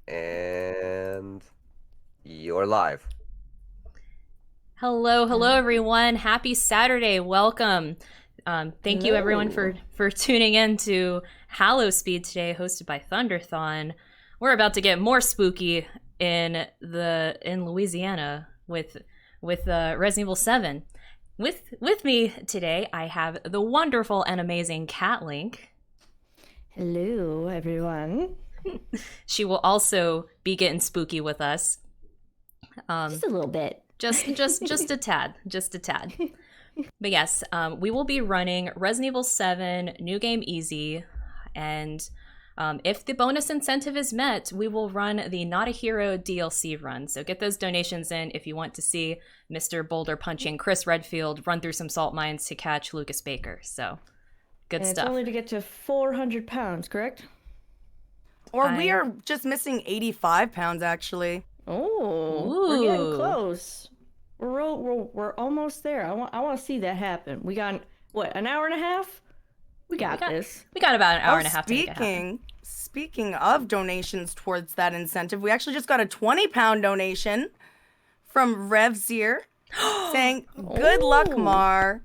And you're live. Hello, everyone. Happy Saturday. Welcome. Thank you, everyone, for tuning in to Hallowspeed today, hosted by Thunderthon. We're about to get more spooky in Louisiana with Resident Evil 7. With me today, I have the wonderful and amazing Cat Link. Hello, everyone. She will also be getting spooky with us. Just a little bit. Just a tad. But yes, we will be running Resident Evil 7 New Game Easy, and if the bonus incentive is met, we will run the Not a Hero DLC run. So get those donations in if you want to see Mr. Boulder punching Chris Redfield run through some salt mines to catch Lucas Baker. So good stuff. It's only to get to 400 pounds, correct? Or we are just missing 85 pounds, actually. Oh, we're getting close. We're almost there. I want to see that happen. We got, what, an hour and a half? We got this. We got about an hour and a half to make it happen. Speaking of donations towards that incentive, we actually just got a 20-pound donation from RevZeer saying, good luck, Mar.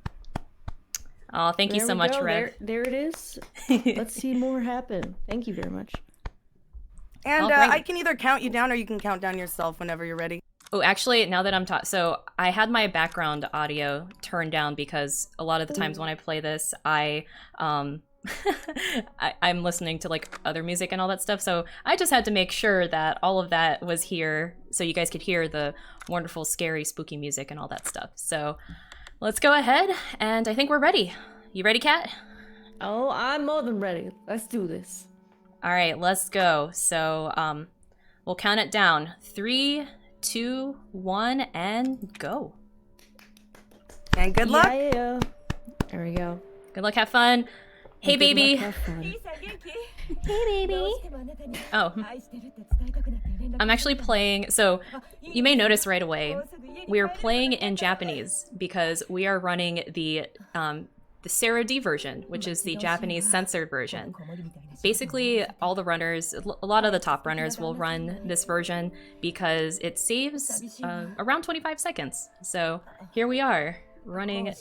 Oh, thank you so much, Rev. There it is. Let's see more happen. Thank you very much. And I can either count you down or you can count down yourself whenever you're ready. Oh, actually, now that I'm so I had my background audio turned down because a lot of the times when I play this, I'm listening to like other music and all that stuff. So I just had to make sure that all of that was here so you guys could hear the wonderful, scary, spooky music and all that stuff. So let's go ahead, and I think we're ready. You ready, Kat? Oh, I'm more than ready. Let's do this. All right, let's go. So we'll count it down. 3, 2, 1, and go. And good luck. Yeah. There we go. Good luck, have fun. Hey, baby. Hey, baby. Oh. I'm actually playing, so you may notice right away, we're playing in Japanese because we are running the Sarah D version, which is the Japanese censored version. Basically, all the runners, a lot of the top runners will run this version because it saves around 25 seconds. So here we are running. I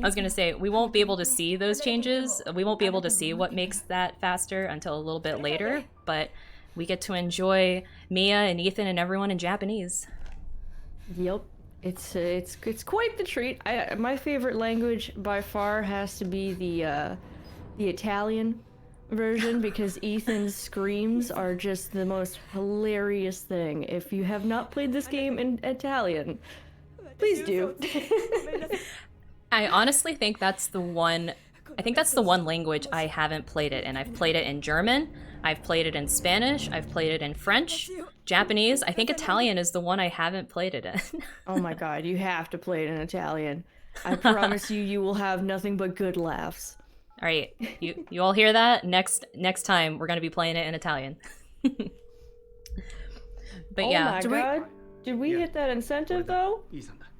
was gonna say, we won't be able to see those changes. We won't be able to see what makes that faster until a little bit later, but we get to enjoy Mia and Ethan and everyone in Japanese. Yep. It's quite the treat. My favorite language by far has to be the Italian version because Ethan's screams are just the most hilarious thing. If you have not played this game in Italian, please do. I honestly think that's the one. I think that's the one language I haven't played it in. I've played it in German, I've played it in Spanish, I've played it in French, Japanese. I think Italian is the one I haven't played it in. Oh my god, you have to play it in Italian. I promise you will have nothing but good laughs. All right, you all hear that? Next time we're gonna be playing it in Italian. But yeah. Oh my god, did we hit that incentive though?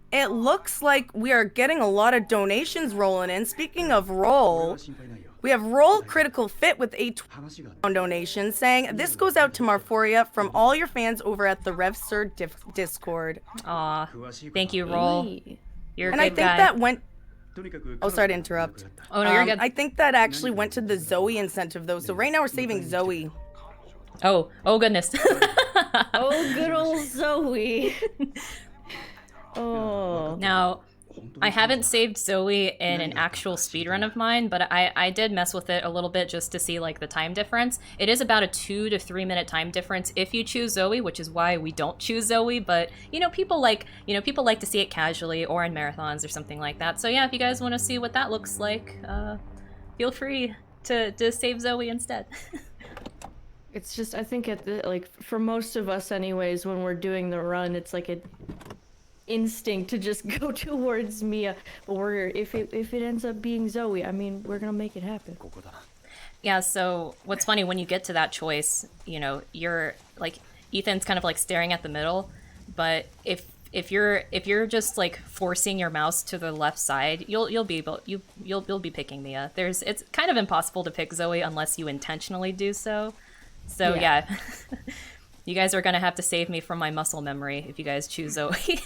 It looks like we are getting a lot of donations rolling in. Speaking of roll, we have Roll Critical Fit with a £20 donation saying, this goes out to Marphoria from all your fans over at the RevSir Discord. Aw, thank you, Roll. You're a and good I think guy. That went... Oh, sorry to interrupt. Oh, no, you're good. I think that actually went to the Zoe incentive, though. So right now we're saving Zoe. Oh goodness. Oh, good old Zoe. Oh. Now, I haven't saved Zoe in an actual speedrun of mine, but I did mess with it a little bit just to see like the time difference. It is about a 2 to 3 minute time difference if you choose Zoe, which is why we don't choose Zoe. But people like to see it casually or in marathons or something like that. So yeah, if you guys want to see what that looks like, feel free to save Zoe instead. It's just, I think for most of us anyways, when we're doing the run, it's like an instinct to just go towards Mia. But if it ends up being Zoe, I mean, we're gonna make it happen. Yeah, so what's funny, when you get to that choice, you're like, Ethan's kind of like staring at the middle, but if you're just like forcing your mouse to the left side, you'll be picking Mia. It's kind of impossible to pick Zoe unless you intentionally do so. So yeah, you guys are gonna have to save me from my muscle memory if you guys choose Zoe.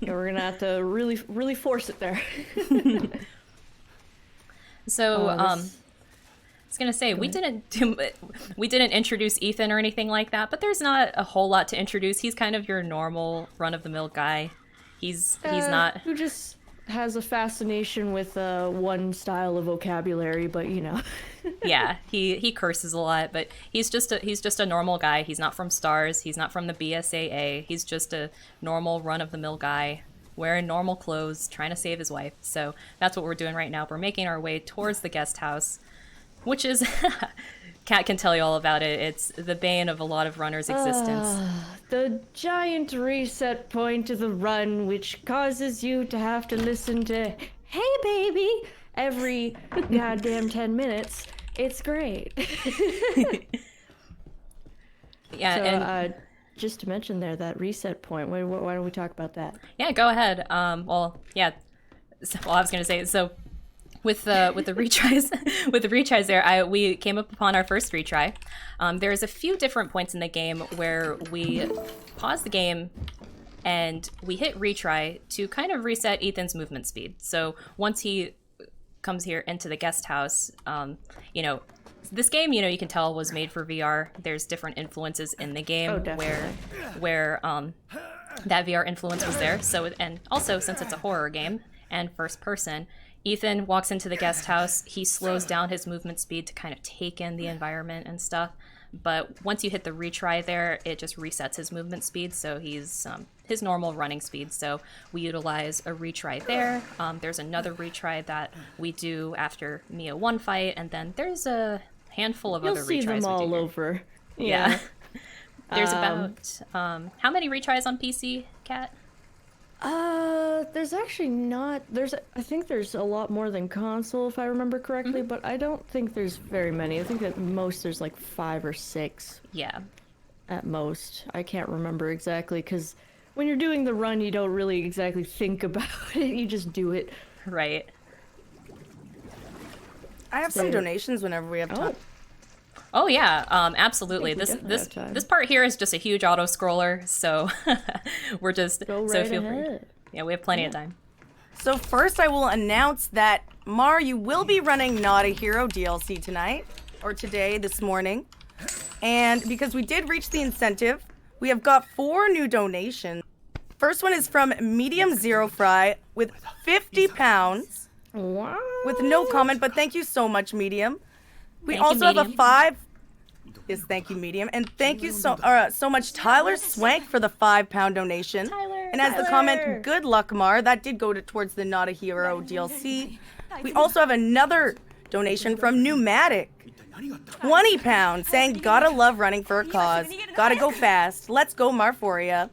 Yeah, we're gonna have to really force it there. So I was gonna say we didn't introduce Ethan or anything like that, but there's not a whole lot to introduce. He's kind of your normal run-of-the-mill guy. He's not who just has a fascination with one style of vocabulary, but you know. Yeah, he curses a lot, but he's just a normal guy. He's not from Stars. He's not from the BSAA. He's just a normal run-of-the-mill guy wearing normal clothes, trying to save his wife. So that's what we're doing right now. We're making our way towards the guest house, which is Kat can tell you all about it. It's the bane of a lot of runners' existence. The giant reset point to the run, which causes you to have to listen to "Hey Baby" every goddamn 10 minutes. It's great. Yeah, so, and just to mention there, that reset point, why don't we talk about that? yeah, go ahead. Well, yeah. Well, I was gonna say, so with the retries there, we came upon our first retry. There's a few different points in the game where we pause the game and we hit retry to kind of reset Ethan's movement speed. So once he comes here into the guest house, you know, this game, you know, you can tell was made for VR. There's different influences in the game where that VR influence was there. So, and also since it's a horror game and first person, Ethan walks into the guest house. He slows down his movement speed to kind of take in the environment and stuff. But once you hit the retry there, it just resets his movement speed. So he's his normal running speed. So we utilize a retry there. There's another retry that we do after Mia 1 fight. And then there's a handful of other retries. You'll see them all over. Yeah. There's about, how many retries on PC, Kat? There's actually not, I think there's a lot more than console, if I remember correctly, but I don't think there's very many. I think at most there's like 5 or 6. Yeah. At most. I can't remember exactly, because when you're doing the run, you don't really exactly think about it, you just do it. Right. I have some donations whenever we have time. Oh yeah, absolutely. This part here is just a huge auto scroller, so we're just Go so right feel ahead. free. Yeah, we have plenty of time. So first I will announce that, Mar, you will be running Not a Hero DLC tonight, or today, this morning. And because we did reach the incentive, we have got 4 new donations. First one is from Medium Zero Fry with £50. Wow. With no comment, but thank you so much, Medium. We Thank you, also have a Medium. 5... Yes, thank you, Medium. And thank you so much, Tyler Swank, for the £5 donation. And as the comment, good luck, Mar, that did go towards the Not a Hero DLC. We also have another donation from Pneumatic. £20, saying, gotta love running for a cause. Gotta go fast. Let's go, Marphoria.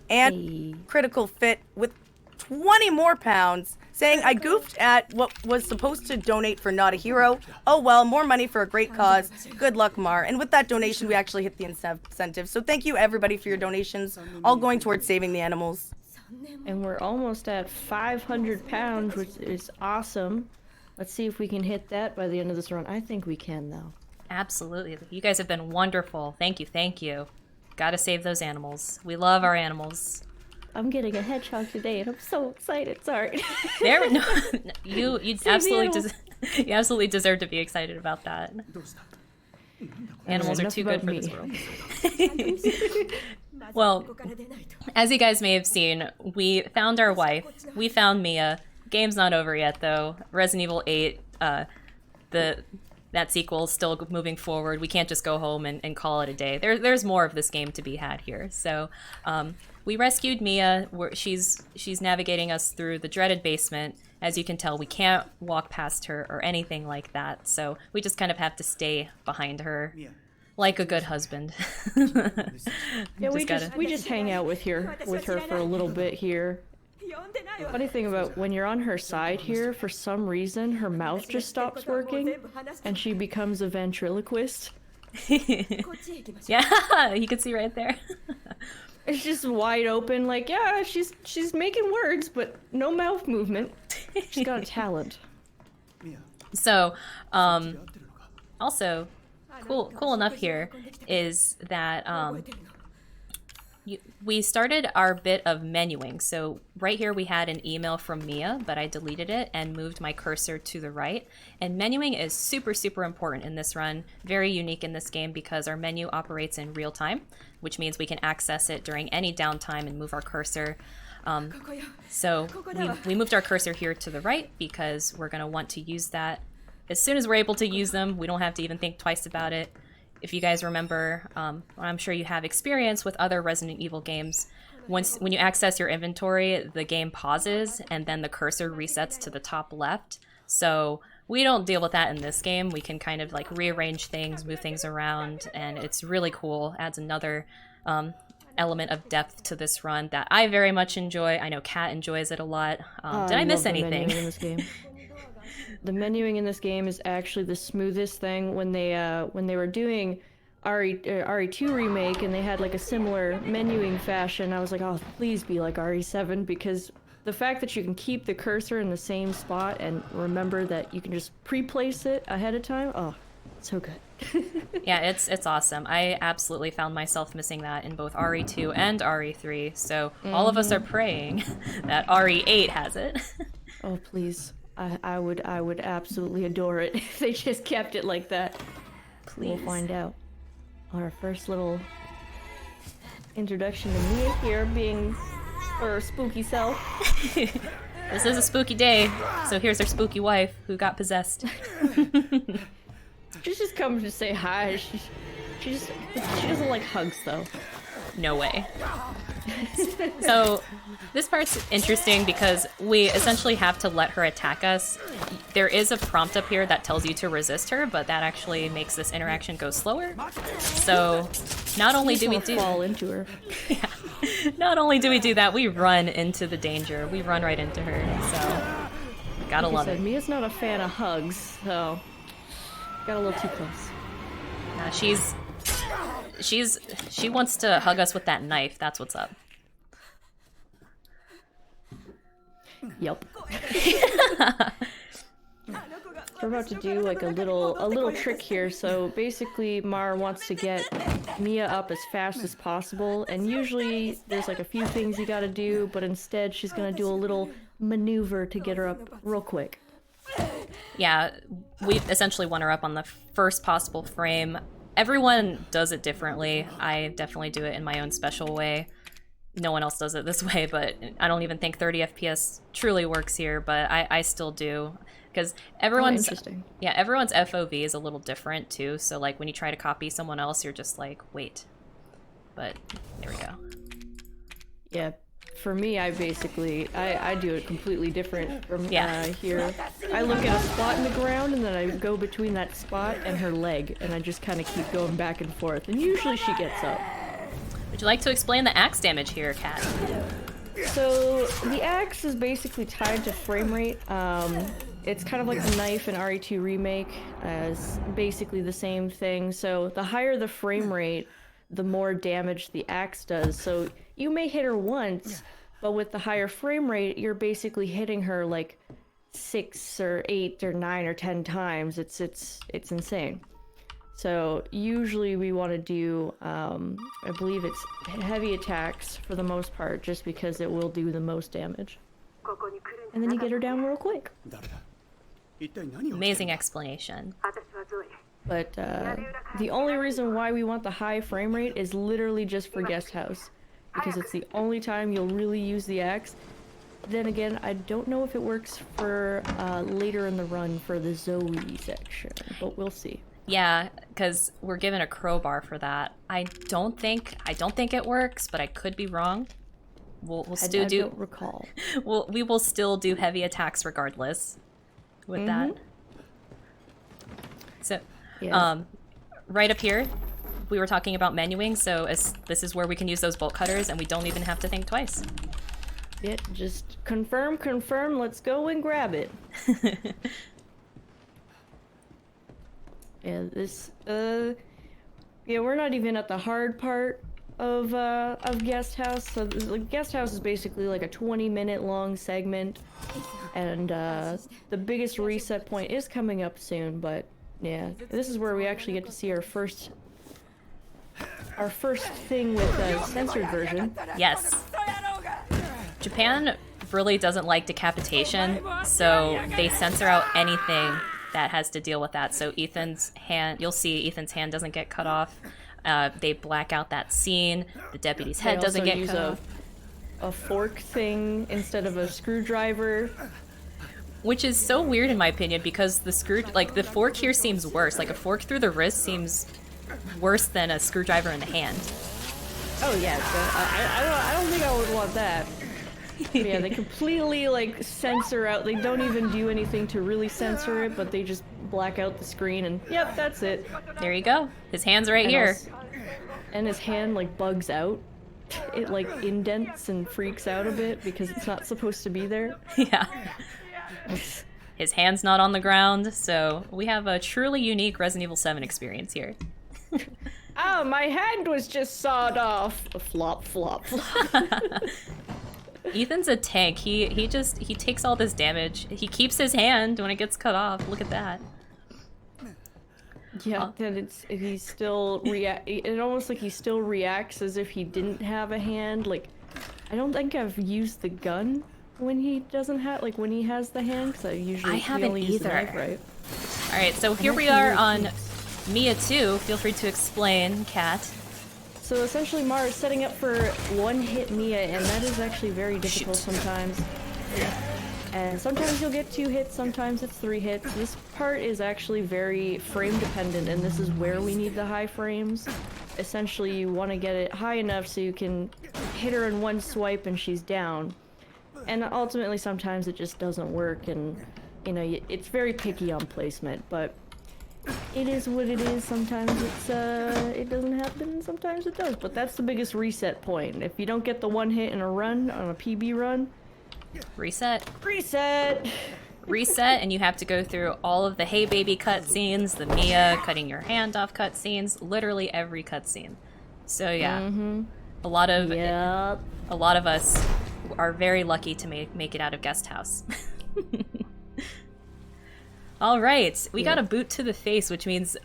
And Critical Fit with 20 more pounds, saying, I goofed at what was supposed to donate for Not a Hero. Oh well, more money for a great cause. Good luck, Mar. And with that donation, we actually hit the incentive. So thank you, everybody, for your donations, all going towards saving the animals. And we're almost at 500 pounds, which is awesome. Let's see if we can hit that by the end of this run. I think we can, though. Absolutely. You guys have been wonderful. Thank you, thank you. Gotta save those animals. We love our animals. I'm getting a hedgehog today, and I'm so excited. Sorry. You absolutely deserve to be excited about that. Animals are too good for this world. Well, as you guys may have seen, we found our wife. We found Mia. Game's not over yet, though. Resident Evil 8, that sequel is still moving forward. We can't just go home and call it a day. There's more of this game to be had here. So we rescued Mia. She's navigating us through the dreaded basement. As you can tell, we can't walk past her or anything like that. So we just kind of have to stay behind her like a good husband. Yeah, we just hang out with her for a little bit here. Funny thing about when you're on her side here, for some reason her mouth just stops working and she becomes a ventriloquist. Yeah, you can see right there. It's just wide open, like, yeah, she's making words, but no mouth movement. She's got a talent. So, also, cool enough here is that we started our bit of menuing. So right here we had an email from Mia, but I deleted it and moved my cursor to the right. And menuing is super important in this run, very unique in this game because our menu operates in real time, which means we can access it during any downtime and move our cursor. So we moved our cursor here to the right because we're going to want to use that as soon as we're able to use them. We don't have to even think twice about it. If you guys remember, I'm sure you have experience with other Resident Evil games, when you access your inventory, the game pauses and then the cursor resets to the top left. So we don't deal with that in this game. We can kind of like rearrange things, move things around, and it's really cool. Adds another element of depth to this run that I very much enjoy. I know Kat enjoys it a lot. Did I miss anything? The menuing in this game is actually the smoothest thing. When they were doing RE2 remake and they had like a similar menuing fashion, I was like, oh, please be like RE7, because the fact that you can keep the cursor in the same spot and remember that you can just pre-place it ahead of time, oh, so good. Yeah, it's awesome. I absolutely found myself missing that in both RE2 and RE3, so all of us are praying that RE8 has it. Oh, please. I would absolutely adore it if they just kept it like that. Please. We'll find out. Our first little introduction to Mia here, being her spooky self. This is a spooky day, so here's her spooky wife who got possessed. She's just come to say hi. She doesn't like hugs though. No way. So this part's interesting because we essentially have to let her attack us. There is a prompt up here that tells you to resist her, but that actually makes this interaction go slower. So not only do we fall into her. Yeah. Not only do we do that, we run into the danger. We run right into her. So gotta love it. Mia's not a fan of hugs, so got a little too close. She wants to hug us with that knife. That's what's up. Yep. We're about to do like a little trick here. So basically Mar wants to get Mia up as fast as possible, and usually there's like a few things you gotta do, but instead she's gonna do a little maneuver to get her up real quick. Yeah, we essentially want her up on the first possible frame. Everyone does it differently. I definitely do it in my own special way. No one else does it this way, but I don't even think 30 FPS truly works here, but I still do. Because everyone's FOV is a little different too, so like when you try to copy someone else, you're just like, wait. But there we go. Yeah, for me, I basically, I do it completely different from here. I look at a spot in the ground and then I go between that spot and her leg, and I just kind of keep going back and forth, and usually she gets up. Would you like to explain the axe damage here, Kat? So the axe is basically tied to frame rate. It's kind of like the knife in RE2 Remake, as basically the same thing. So the higher the frame rate, the more damage the axe does. So you may hit her once, but with the higher frame rate, you're basically hitting her like 6 or 8 or 9 or 10 times. It's insane. So usually we want to do, I believe it's heavy attacks for the most part, just because it will do the most damage. And then you get her down real quick. Amazing explanation. But the only reason why we want the high frame rate is literally just for Guest House, because it's the only time you'll really use the axe. Then again, I don't know if it works for later in the run for the Zoe section, but we'll see. Yeah, because we're given a crowbar for that. I don't think it works, but I could be wrong. We'll still do. I don't recall. We will still do heavy attacks regardless with that. So, right up here, we were talking about menuing. So this is where we can use those bolt cutters, and we don't even have to think twice. Yeah, just confirm. Let's go and grab it. Yeah, we're not even at the hard part of Guest House. So the Guest House is basically like a 20-minute long segment, and the biggest reset point is coming up soon, but Yeah, this is where we actually get to see our first thing with a censored version. Yes. Japan really doesn't like decapitation, so they censor out anything that has to deal with that. So Ethan's hand, you'll see Ethan's hand doesn't get cut off. They black out that scene. The deputy's head doesn't get cut off. A fork thing instead of a screwdriver. Which is so weird in my opinion, because the fork here seems worse. Like a fork through the wrist seems worse than a screwdriver in the hand. Oh yeah, so I don't think I would want that. Yeah, they completely like censor out. They don't even do anything to really censor it, but they just black out the screen and yep, that's it. There you go. His hand's right here. And his hand like bugs out. It like indents and freaks out a bit because it's not supposed to be there. Yeah. His hand's not on the ground, so we have a truly unique Resident Evil 7 experience here. Oh, my hand was just sawed off. Flop, flop, flop. Ethan's a tank. He takes all this damage. He keeps his hand when it gets cut off. Look at that. Yeah, then he's still it almost like he still reacts as if he didn't have a hand. Like, I don't think I've used the gun when he doesn't have, like when he has the hand, because I haven't only use the either. knife, right? All right, so here we are on Mia 2. Feel free to explain, Kat. So essentially, Mar is setting up for one-hit Mia, and that is actually very difficult sometimes. And sometimes you'll get 2 hits, sometimes it's 3 hits. This part is actually very frame dependent, and this is where we need the high frames. Essentially, you want to get it high enough so you can hit her in one swipe and she's down. And ultimately, sometimes it just doesn't work, and you know, it's very picky on placement, but it is what it is. Sometimes it doesn't happen, sometimes it does, but that's the biggest reset point. If you don't get the one hit in a run, on a PB run, reset, and you have to go through all of the Hey Baby cutscenes, the Mia cutting your hand off cutscenes, literally every cutscene. So yeah, a lot of us are very lucky to make it out of guest house. All right, we got a boot to the face, which means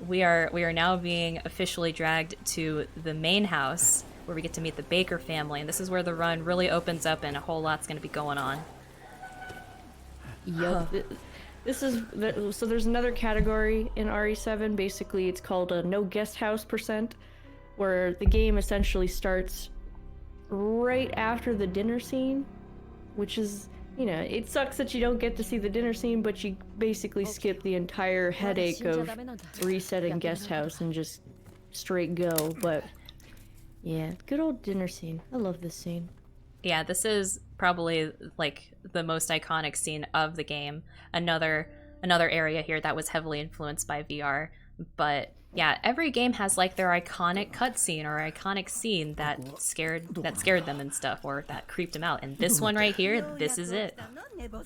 we are now being officially dragged to the main house, where we get to meet the Baker family, and this is where the run really opens up and a whole lot's going to be going on. Yep. So there's another category in RE7. Basically, it's called a no guest house %, where the game essentially starts right after the dinner scene, which is, you know, it sucks that you don't get to see the dinner scene, but you basically skip the entire headache of resetting guest house and just straight go. But yeah, good old dinner scene. I love this scene. Yeah, this is probably like the most iconic scene of the game. Another area here that was heavily influenced by VR, but yeah, every game has like their iconic cutscene or iconic scene that scared them and stuff, or that creeped them out. And this one right here, this is it.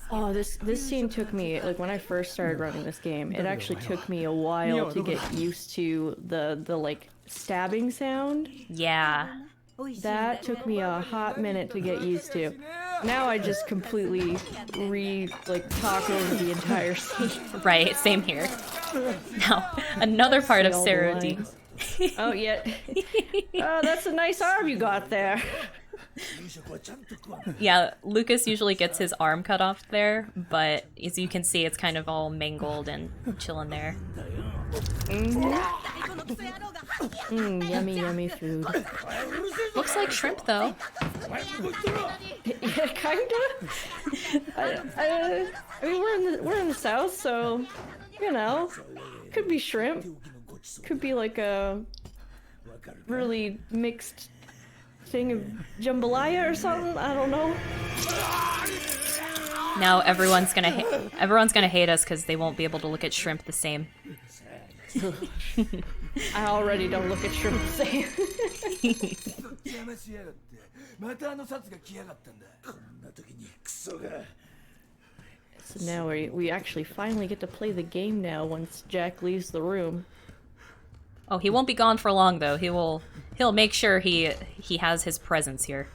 Oh, this scene took me, like when I first started running this game, it actually took me a while to get used to the like stabbing sound. Yeah. That took me a hot minute to get used to. Now I just completely talk over the entire scene. Right, same here. Now, another part of Sarah D. Oh, yeah. Oh, that's a nice arm you got there. Yeah, Lucas usually gets his arm cut off there, but as you can see, it's kind of all mangled and chilling there. Yummy, yummy food. Looks like shrimp, though. Yeah, kinda. I mean, we're in the south, so you know, could be shrimp. Could be like a really mixed thing of jambalaya or something. I don't know. Now everyone's gonna hate us because they won't be able to look at shrimp the same. I already don't look at shrimp the same. So now we actually finally get to play the game now once Jack leaves the room. Oh, he won't be gone for long though. He'll make sure he has his presence here.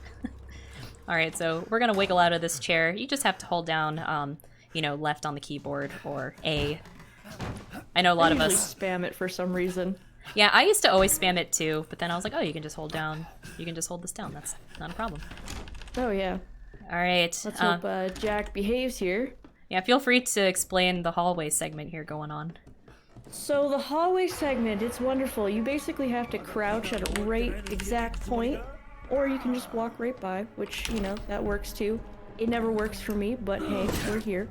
All right, so we're gonna wiggle out of this chair. You just have to hold down, you know, left on the keyboard or A. I know a lot of usually us spam it for some reason. Yeah, I used to always spam it too, but then I was like, oh, you can just hold down. You can just hold this down. That's not a problem. Oh yeah. All right. Let's hope Jack behaves here. Yeah, feel free to explain the hallway segment here going on. So the hallway segment, it's wonderful. You basically have to crouch at a right exact point, or you can just walk right by, which, you know, that works too. It never works for me, but hey, we're here.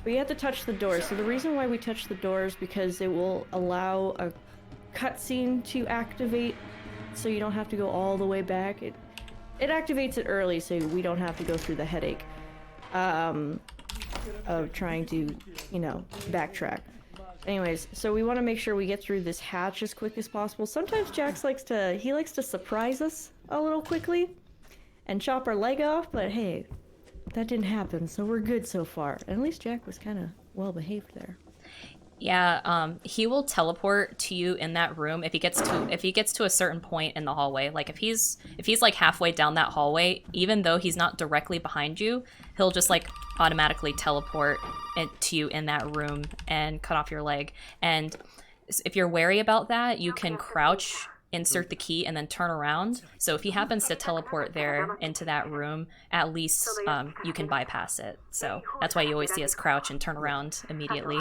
But you have to touch the doors. So the reason why we touch the doors is because it will allow a cutscene to activate, so you don't have to go all the way back. It activates it early, so we don't have to go through the headache of trying to, you know, backtrack. Anyways, so we want to make sure we get through this hatch as quick as possible. Sometimes Jax likes to surprise us a little quickly and chop our leg off, but hey, that didn't happen, so we're good so far. And at least Jack was kind of well behaved there. Yeah, he will teleport to you in that room if he gets to a certain point in the hallway. Like if he's like halfway down that hallway, even though he's not directly behind you, he'll just like automatically teleport to you in that room and cut off your leg. And if you're wary about that, you can crouch, insert the key, and then turn around. So if he happens to teleport there into that room, at least you can bypass it. So that's why you always see us crouch and turn around immediately.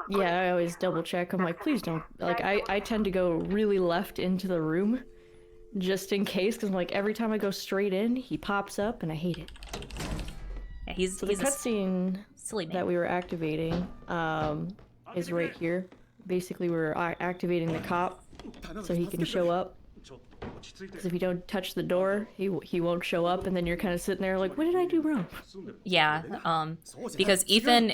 Yeah, I always double check. I'm like, please don't. Like, I tend to go really left into the room just in case, because like every time I go straight in, he pops up and I hate it. Yeah, he's the cutscene silly man that we were activating is right here. Basically, we're activating the cop so he can show up. Because if you don't touch the door, he won't show up, and then you're kind of sitting there like, what did I do wrong? Yeah, because Ethan,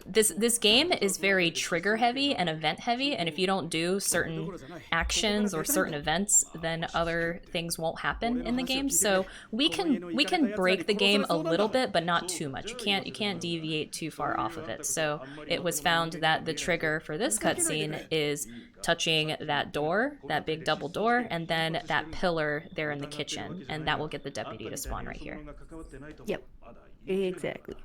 this game is very trigger heavy and event heavy, and if you don't do certain actions or certain events, then other things won't happen in the game. So we can break the game a little bit, but not too much. You can't deviate too far off of it. So it was found that the trigger for this cutscene is touching that door, that big double door, and then that pillar there in the kitchen, and that will get the deputy to spawn right here. Yep, exactly.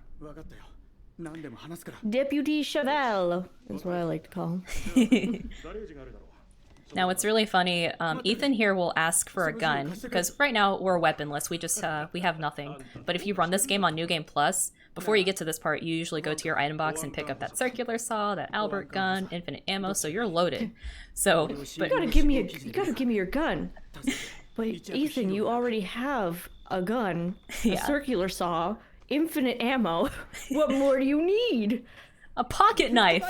Deputy Chevelle is what I like to call him. Now, what's really funny, Ethan here will ask for a gun, because right now we're weaponless, we have nothing. But if you run this game on New Game Plus, before you get to this part, you usually go to your item box and pick up that circular saw, that Albert gun, infinite ammo, so you're loaded. So, but you gotta give me your gun. But Ethan, you already have a gun, a circular saw, infinite ammo. What more do you need? A pocket knife.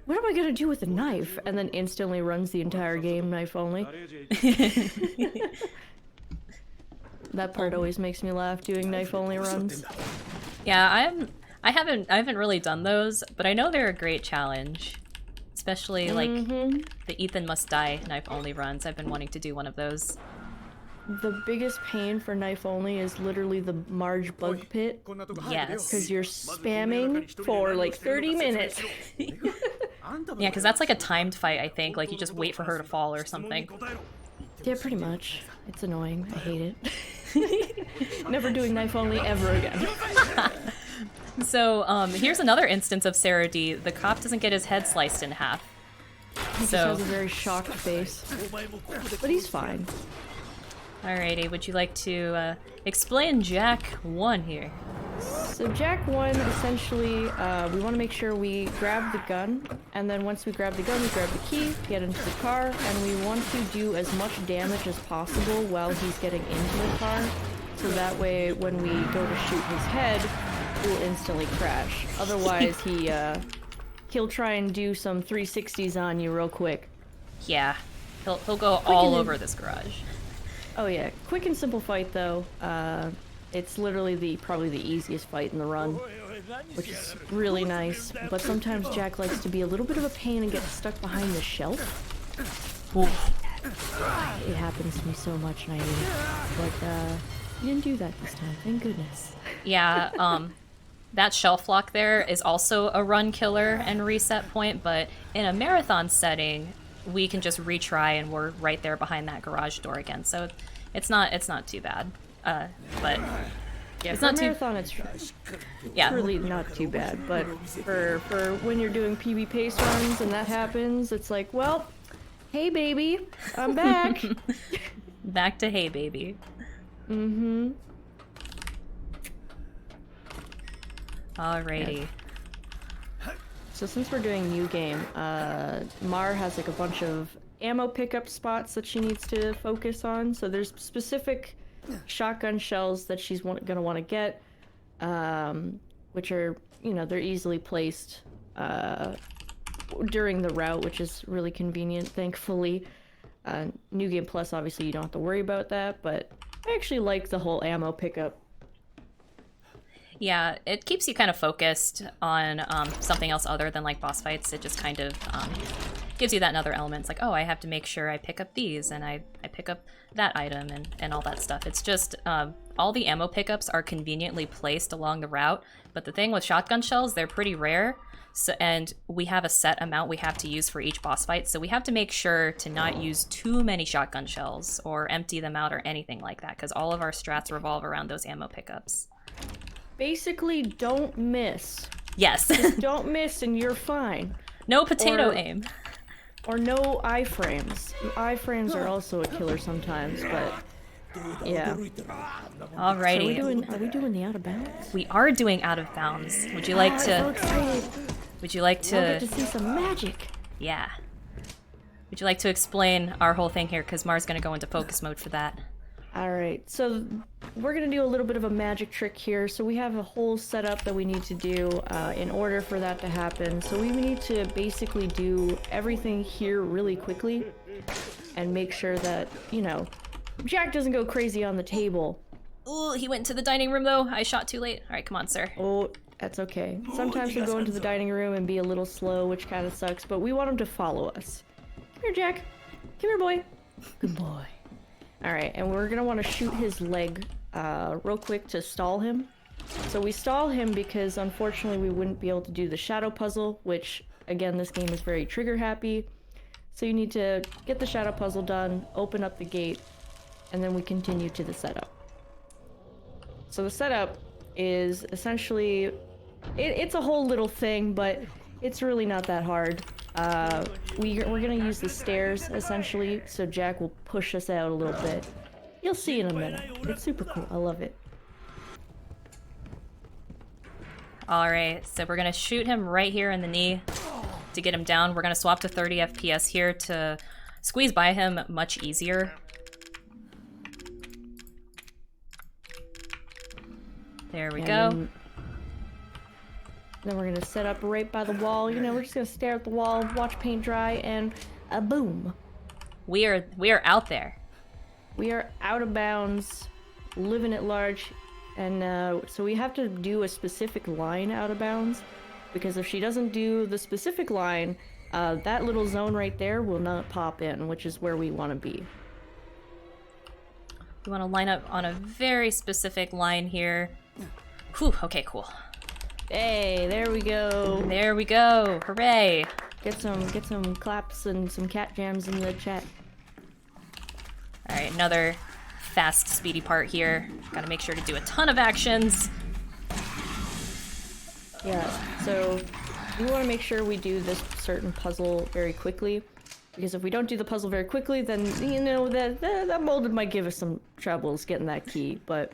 What am I gonna do with a knife? And then instantly runs the entire game knife only. That part always makes me laugh, doing knife only runs. Yeah, I haven't really done those, but I know they're a great challenge. Especially like the Ethan must die knife only runs. I've been wanting to do one of those. The biggest pain for knife only is literally the Marge bug pit. Yes. Because you're spamming for like 30 minutes. Yeah, because that's like a timed fight, I think. Like you just wait for her to fall or something. Yeah, pretty much. It's annoying. I hate it. Never doing knife only ever again. So, here's another instance of Sarah D. The cop doesn't get his head sliced in half. He just has a very shocked face. But he's fine. Alrighty, would you like to explain Jack 1 here? So Jack 1, essentially, we want to make sure we grab the gun, and then once we grab the gun, we grab the key, get into the car, and we want to do as much damage as possible while he's getting into the car, so that way when we go to shoot his head, he will instantly crash. Otherwise, he'll try and do some 360s on you real quick. Yeah, he'll go all over this garage. Oh yeah, quick and simple fight though. It's literally probably the easiest fight in the run, which is really nice. But sometimes Jack likes to be a little bit of a pain and get stuck behind the shelf. It happens to me so much, and I hate it. But you didn't do that this time, thank goodness. Yeah, that shelf lock there is also a run killer and reset point, but in a marathon setting, we can just retry and we're right there behind that garage door again. So it's not too bad. But Yeah, It's for not a too- marathon, it's Yeah. really not too bad. But for when you're doing PB pace runs and that happens, it's like, well, hey baby, I'm back. Back to hey baby. Mm-hmm. Alrighty. So since we're doing new game, Mar has like a bunch of ammo pickup spots that she needs to focus on. So there's specific shotgun shells that she's gonna want to get, which are, you know, they're easily placed during the route, which is really convenient, thankfully. New Game Plus, obviously, you don't have to worry about that, but I actually like the whole ammo pickup. Yeah, it keeps you kind of focused on something else other than like boss fights. It just kind of gives you that another element. It's like, oh, I have to make sure I pick up these and I pick up that item and all that stuff. It's just all the ammo pickups are conveniently placed along the route. But the thing with shotgun shells, they're pretty rare. So, and we have a set amount we have to use for each boss fight. So we have to make sure to not use too many shotgun shells or empty them out or anything like that. Because all of our strats revolve around those ammo pickups. Basically, don't miss. Yes. Just don't miss and you're fine. No potato Or- aim. Or no iframes. Iframes are also a killer sometimes, but yeah. Alrighty. Are we doing the out of bounds? We are doing out of bounds. Would you like So to? excited. Would you like We'll get to? to see some magic. Yeah. Would you like to explain our whole thing here? Because Mar's gonna go into focus mode for that. Alright, so we're gonna do a little bit of a magic trick here. So we have a whole setup that we need to do in order for that to happen. So we need to basically do everything here really quickly and make sure that, you know, Jack doesn't go crazy on the table. Ooh, he went to the dining room though. I shot too late. All right, come on, sir. Oh, that's okay. Sometimes he'll go into the dining room and be a little slow, which kind of sucks, but we want him to follow us. Come here, Jack. Come here, boy. Good boy. Alright, and we're gonna want to shoot his leg real quick to stall him. So we stall him because unfortunately we wouldn't be able to do the shadow puzzle, which, again, this game is very trigger happy. So you need to get the shadow puzzle done, open up the gate, and then we continue to the setup. So the setup is essentially, it's a whole little thing, but it's really not that hard. We're gonna use the stairs, essentially, so Jack will push us out a little bit. You'll see in a minute. It's super cool. I love it. Alright, so we're gonna shoot him right here in the knee to get him down. We're gonna swap to 30 FPS here to squeeze by him much easier. There we go. Then we're gonna set up right by the wall. You know, we're just gonna stare at the wall, watch paint dry, and boom. We are out there. We are out of bounds, living at large, and so we have to do a specific line out of bounds, because if she doesn't do the specific line, that little zone right there will not pop in, which is where we want to be. We want to line up on a very specific line here. Whew, okay, cool. Hey, there we go. There we go. Hooray. Get some claps and some cat jams in the chat. Alright, another fast, speedy part here. Gotta make sure to do a ton of actions. Yeah, so we want to make sure we do this certain puzzle very quickly, because if we don't do the puzzle very quickly, then, you know, that molded might give us some troubles getting that key, but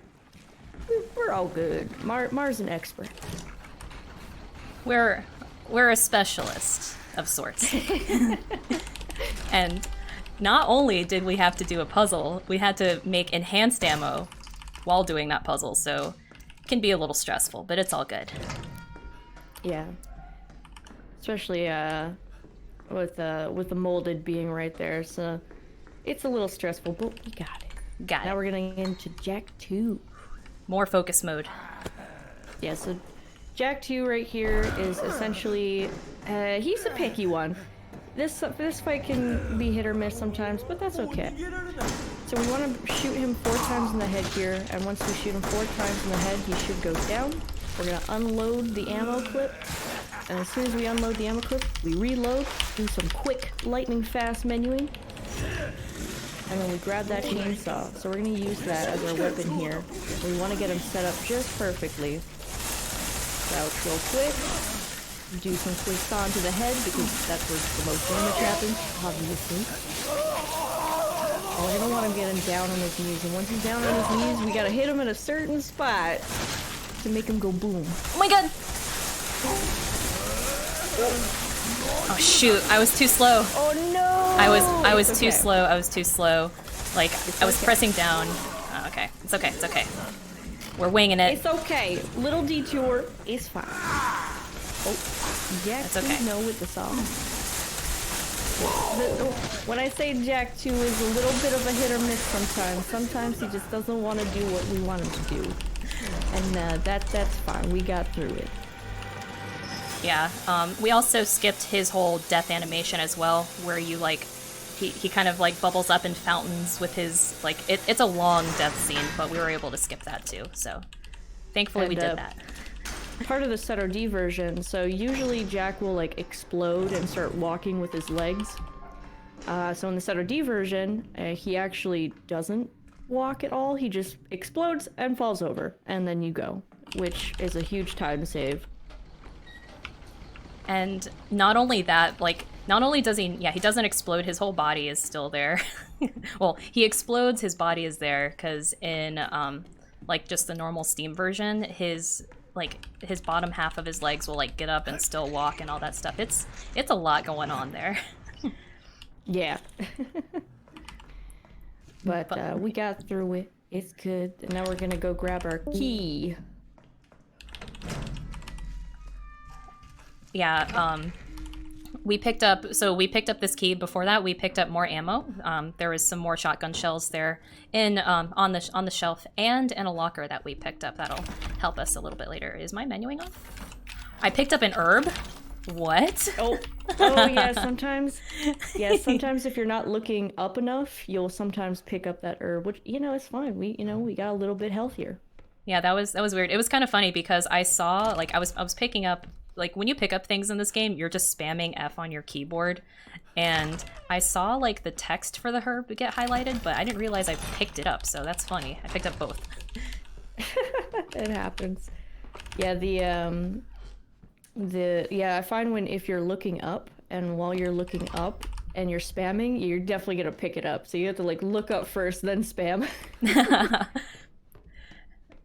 we're all good. Mar's an expert. We're a specialist of sorts. And not only did we have to do a puzzle, we had to make enhanced ammo while doing that puzzle, so it can be a little stressful, but it's all good. Yeah. Especially with the molded being right there, so it's a little stressful, but we got it. Got it. Now we're getting into Jack 2. More focus mode. Yeah, so Jack 2 right here is essentially, he's a picky one. This fight can be hit or miss sometimes, but that's okay. So we want to shoot him 4 times in the head here, and once we shoot him 4 times in the head, he should go down. We're gonna unload the ammo clip, and as soon as we unload the ammo clip, we reload, do some quick, lightning fast menuing, and then we grab that chainsaw. So we're gonna use that as our weapon here We want to get him set up just perfectly. Crouch real quick. Do some clicks onto the head because that's where the most damage happens, obviously. Oh, we're gonna want to get him down on his knees, and once he's down on his knees, we gotta hit him in a certain spot to make him go boom. Oh my god! Oh shoot, I was too slow. Oh no! I was It's too okay. slow. I was too slow. Like I was okay. pressing down. Oh, okay, it's okay. It's okay. We're winging it. It's okay. Little detour is fine. Oh, Jack That's okay. 2 know with the song. When I say Jack 2 is a little bit of a hit or miss sometimes. Sometimes he just doesn't want to do what we want him to do. And that's fine. We got through it. Yeah. We also skipped his whole death animation as well, where you like he kind of like bubbles up in fountains with his like it's a long death scene, but we were able to skip that too. So thankfully we did that. Part of the Setter D version, so usually Jack will like explode and start walking with his legs. So in the Setter D version, he actually doesn't walk at all. He just explodes and falls over, and then you go, which is a huge time save. And not only that, like, not only does he doesn't explode, his whole body is still there. Well, he explodes, his body is there, because in, like, just the normal Steam version, his bottom half of his legs will, like, get up and still walk and all that stuff. It's a lot going on there. Yeah. But we got through it. It's good. And now we're gonna go grab our key. Yeah, we picked up this key. Before that, we picked up more ammo. There was some more shotgun shells there in on the shelf and in a locker that we picked up. That'll help us a little bit later. Is my menuing on? I picked up an herb. What? Oh yeah, sometimes if you're not looking up enough, you'll sometimes pick up that herb, which, it's fine. We got a little bit healthier. Yeah, that was weird. It was kind of funny because I saw, like, I was picking up, like, when you pick up things in this game, you're just spamming F on your keyboard, and I saw, like, the text for the herb get highlighted, but I didn't realize I picked it up, so that's funny. I picked up both. It happens. Yeah, I find if you're looking up, and while you're looking up and you're spamming, you're definitely gonna pick it up. So you have to, like, look up first, then spam.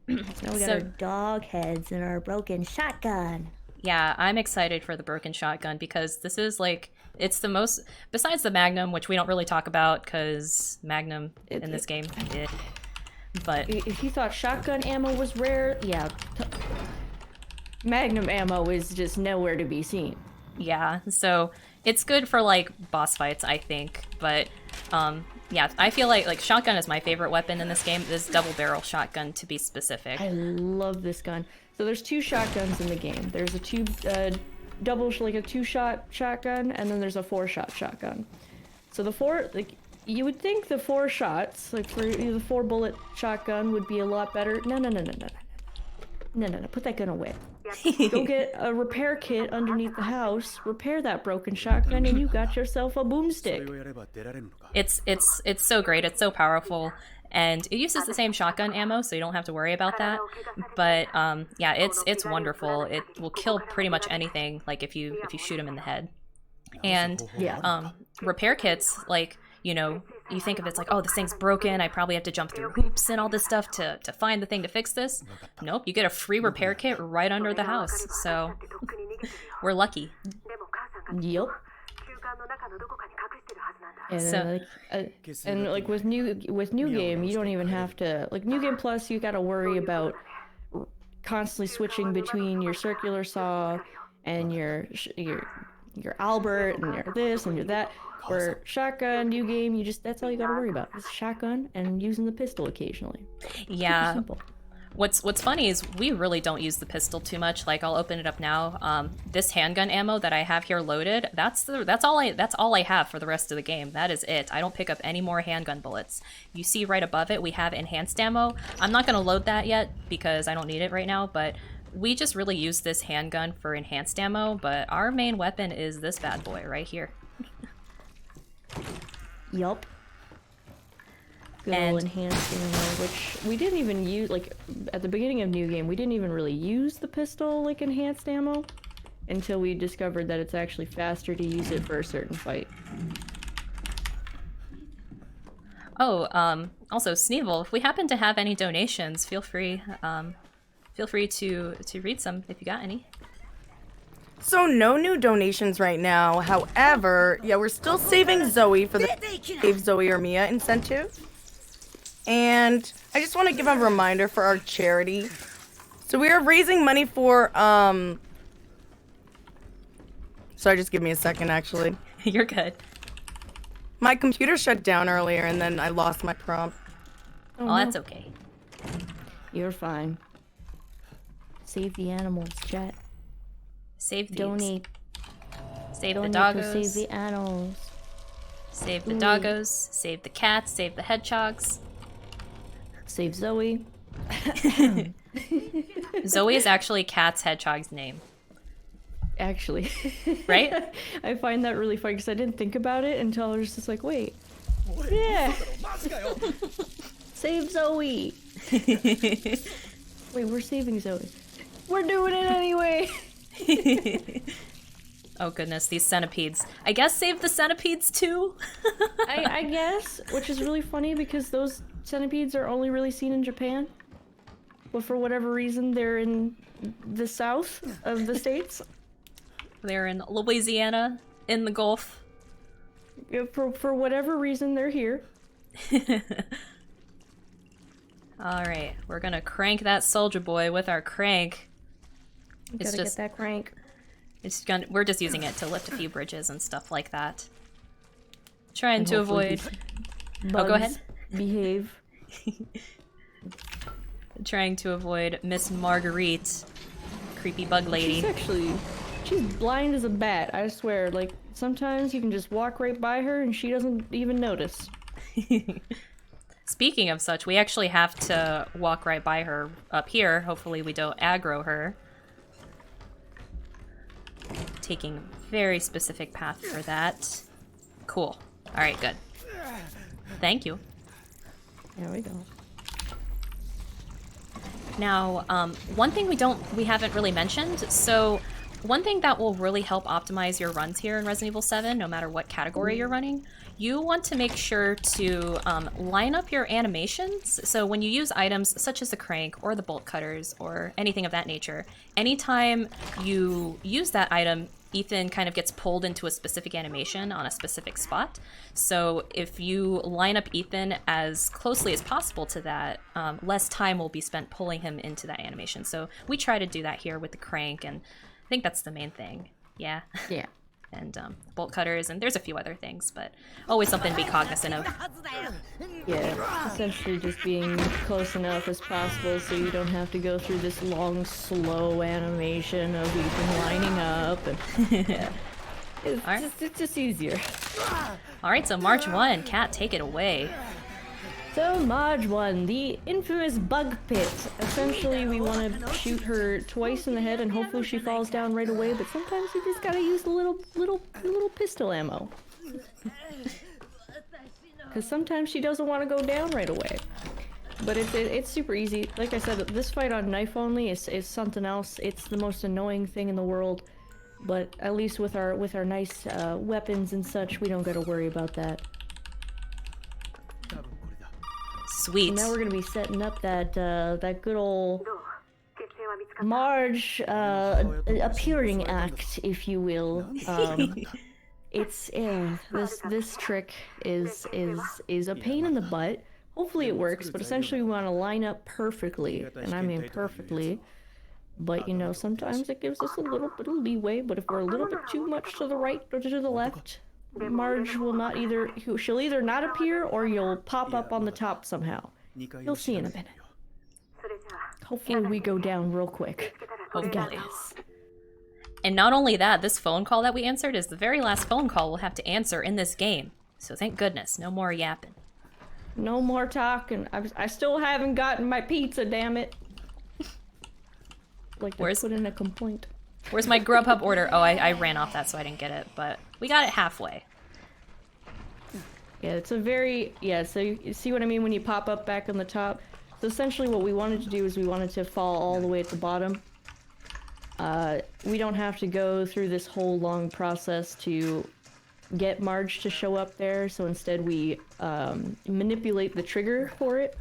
Now we got our dog heads and our broken shotgun. Yeah, I'm excited for the broken shotgun because this is, like, it's the most, besides the Magnum, which we don't really talk about because Magnum in this game, but if you thought shotgun ammo was rare, yeah, Magnum ammo is just nowhere to be seen. yeah, so it's good for, like, boss fights, I think, but yeah, I feel like shotgun is my favorite weapon in this game. This double barrel shotgun, to be specific. I love this gun. So there's 2 shotguns in the game. There's a 2-shot shotgun, and then there's a 4-shot shotgun. So the 4, like, you would think the 4 shots, like for the 4-bullet shotgun would be a lot better. No. Put that gun away. Go get a repair kit underneath the house, repair that broken shotgun, and you got yourself a boomstick. It's so great. It's so powerful, and it uses the same shotgun ammo, so you don't have to worry about that. But yeah, it's wonderful. It will kill pretty much anything, like if you shoot him in the head. And repair kits, like, you think of it's like, oh, this thing's broken, I probably have to jump through hoops and all this stuff to find the thing to fix this. Nope, you get a free repair kit right under the house, so we're lucky. Yep. And like with new game, you don't even have to, like, New Game Plus, you gotta worry about constantly switching between your circular saw and your Albert and your this and your that. Where shotgun, new game, that's all you gotta worry about. It's shotgun and using the pistol occasionally. Yeah. Simple. What's funny is we really don't use the pistol too much. Like, I'll open it up now. This handgun ammo that I have here loaded, that's all I have for the rest of the game. That is it. I don't pick up any more handgun bullets. You see right above it, we have enhanced ammo. I'm not gonna load that yet because I don't need it right now, but we just really use this handgun for enhanced ammo, but our main weapon is this bad boy right here. Yup. Good And- old enhanced ammo, which we didn't even use, like, at the beginning of New Game, we didn't even really use the pistol, like, enhanced ammo, until we discovered that it's actually faster to use it for a certain fight. Oh, also, Sneevil, if we happen to have any donations, feel free to read some if you got any. So no new donations right now. However, yeah, we're still saving Zoe for the Save Zoe or Mia incentive. And I just want to give a reminder for our charity. So we are raising money for, sorry, just give me a second, actually. You're good. My computer shut down earlier and then I lost my prompt. Oh, no. that's okay. You're fine. Save the animals, chat. Save thieves. Donate. Save the Donate to doggos. save the animals. Save the doggos. Save the cats. Save the hedgehogs. Save Zoe. Zoe is actually Cat's hedgehog's name, Actually. right? I find that really funny because I didn't think about it until I was just like, wait. Yeah. Save Zoe. Wait, we're saving Zoe. We're doing it anyway. Oh goodness, these centipedes. I guess save the centipedes too? I guess, which is really funny because those centipedes are only really seen in Japan. But for whatever reason, they're in the south of the states. They're in Louisiana, in the Gulf. Yeah, for whatever reason, they're here. Alright, we're gonna crank that soldier boy with our crank. It's Gotta just, get that crank. we're just using it to lift a few bridges and stuff like that. Trying to hopefully avoid, Bugs go ahead. Behave. trying to avoid Miss Marguerite, creepy bug lady. She's blind as a bat, I swear. Like, sometimes you can just walk right by her and she doesn't even notice. Speaking of such, we actually have to walk right by her up here. Hopefully we don't aggro her. Taking a very specific path for that. Cool. Alright, good. Thank you. There we go. Now, one thing we haven't really mentioned, so one thing that will really help optimize your runs here in Resident Evil 7, no matter what category you're running, you want to make sure to line up your animations. So when you use items such as the crank or the bolt cutters or anything of that nature, anytime you use that item, Ethan kind of gets pulled into a specific animation on a specific spot. So if you line up Ethan as closely as possible to that, less time will be spent pulling him into that animation. So we try to do that here with the crank, and I think that's the main thing. Yeah. Yeah. And bolt cutters, and there's a few other things, but always something to be cognizant of. Yeah, essentially just being close enough as possible so you don't have to go through this long, slow animation of Ethan lining up. And yeah. It's just easier. Alright, so March 1, Kat, take it away. So, Marge 1, the infamous bug pit. Essentially, we want to shoot her twice in the head and hopefully she falls down right away, but sometimes you just gotta use the little pistol ammo. Because sometimes she doesn't want to go down right away. But it's super easy. Like I said, this fight on knife only is something else. It's the most annoying thing in the world. But at least with our nice weapons and such, we don't gotta worry about that. Sweet. So now we're gonna be setting up that good old Marge appearing act, if you will. It's this trick is a pain in the butt. Hopefully it works, but essentially we want to line up perfectly, and I mean perfectly. But you know, sometimes it gives us a little bit of leeway. But if we're a little bit too much to the right or to the left, Marge will not she'll either not appear or you'll pop up on the top somehow. You'll see in a minute. Hopefully we go down real quick. We got Hopefully. this. And not only that, this phone call that we answered is the very last phone call we'll have to answer in this game. So thank goodness, no more yapping. No more talking. I still haven't gotten my pizza, damn it. Like to put in a complaint. Where's my Grubhub order? Oh, I ran off that so I didn't get it, but we got it halfway. Yeah, it's a very, yeah, so you see what I mean when you pop up back on the top? So essentially what we wanted to do is we wanted to fall all the way at the bottom. We don't have to go through this whole long process to get Marge to show up there, so instead we manipulate the trigger for it.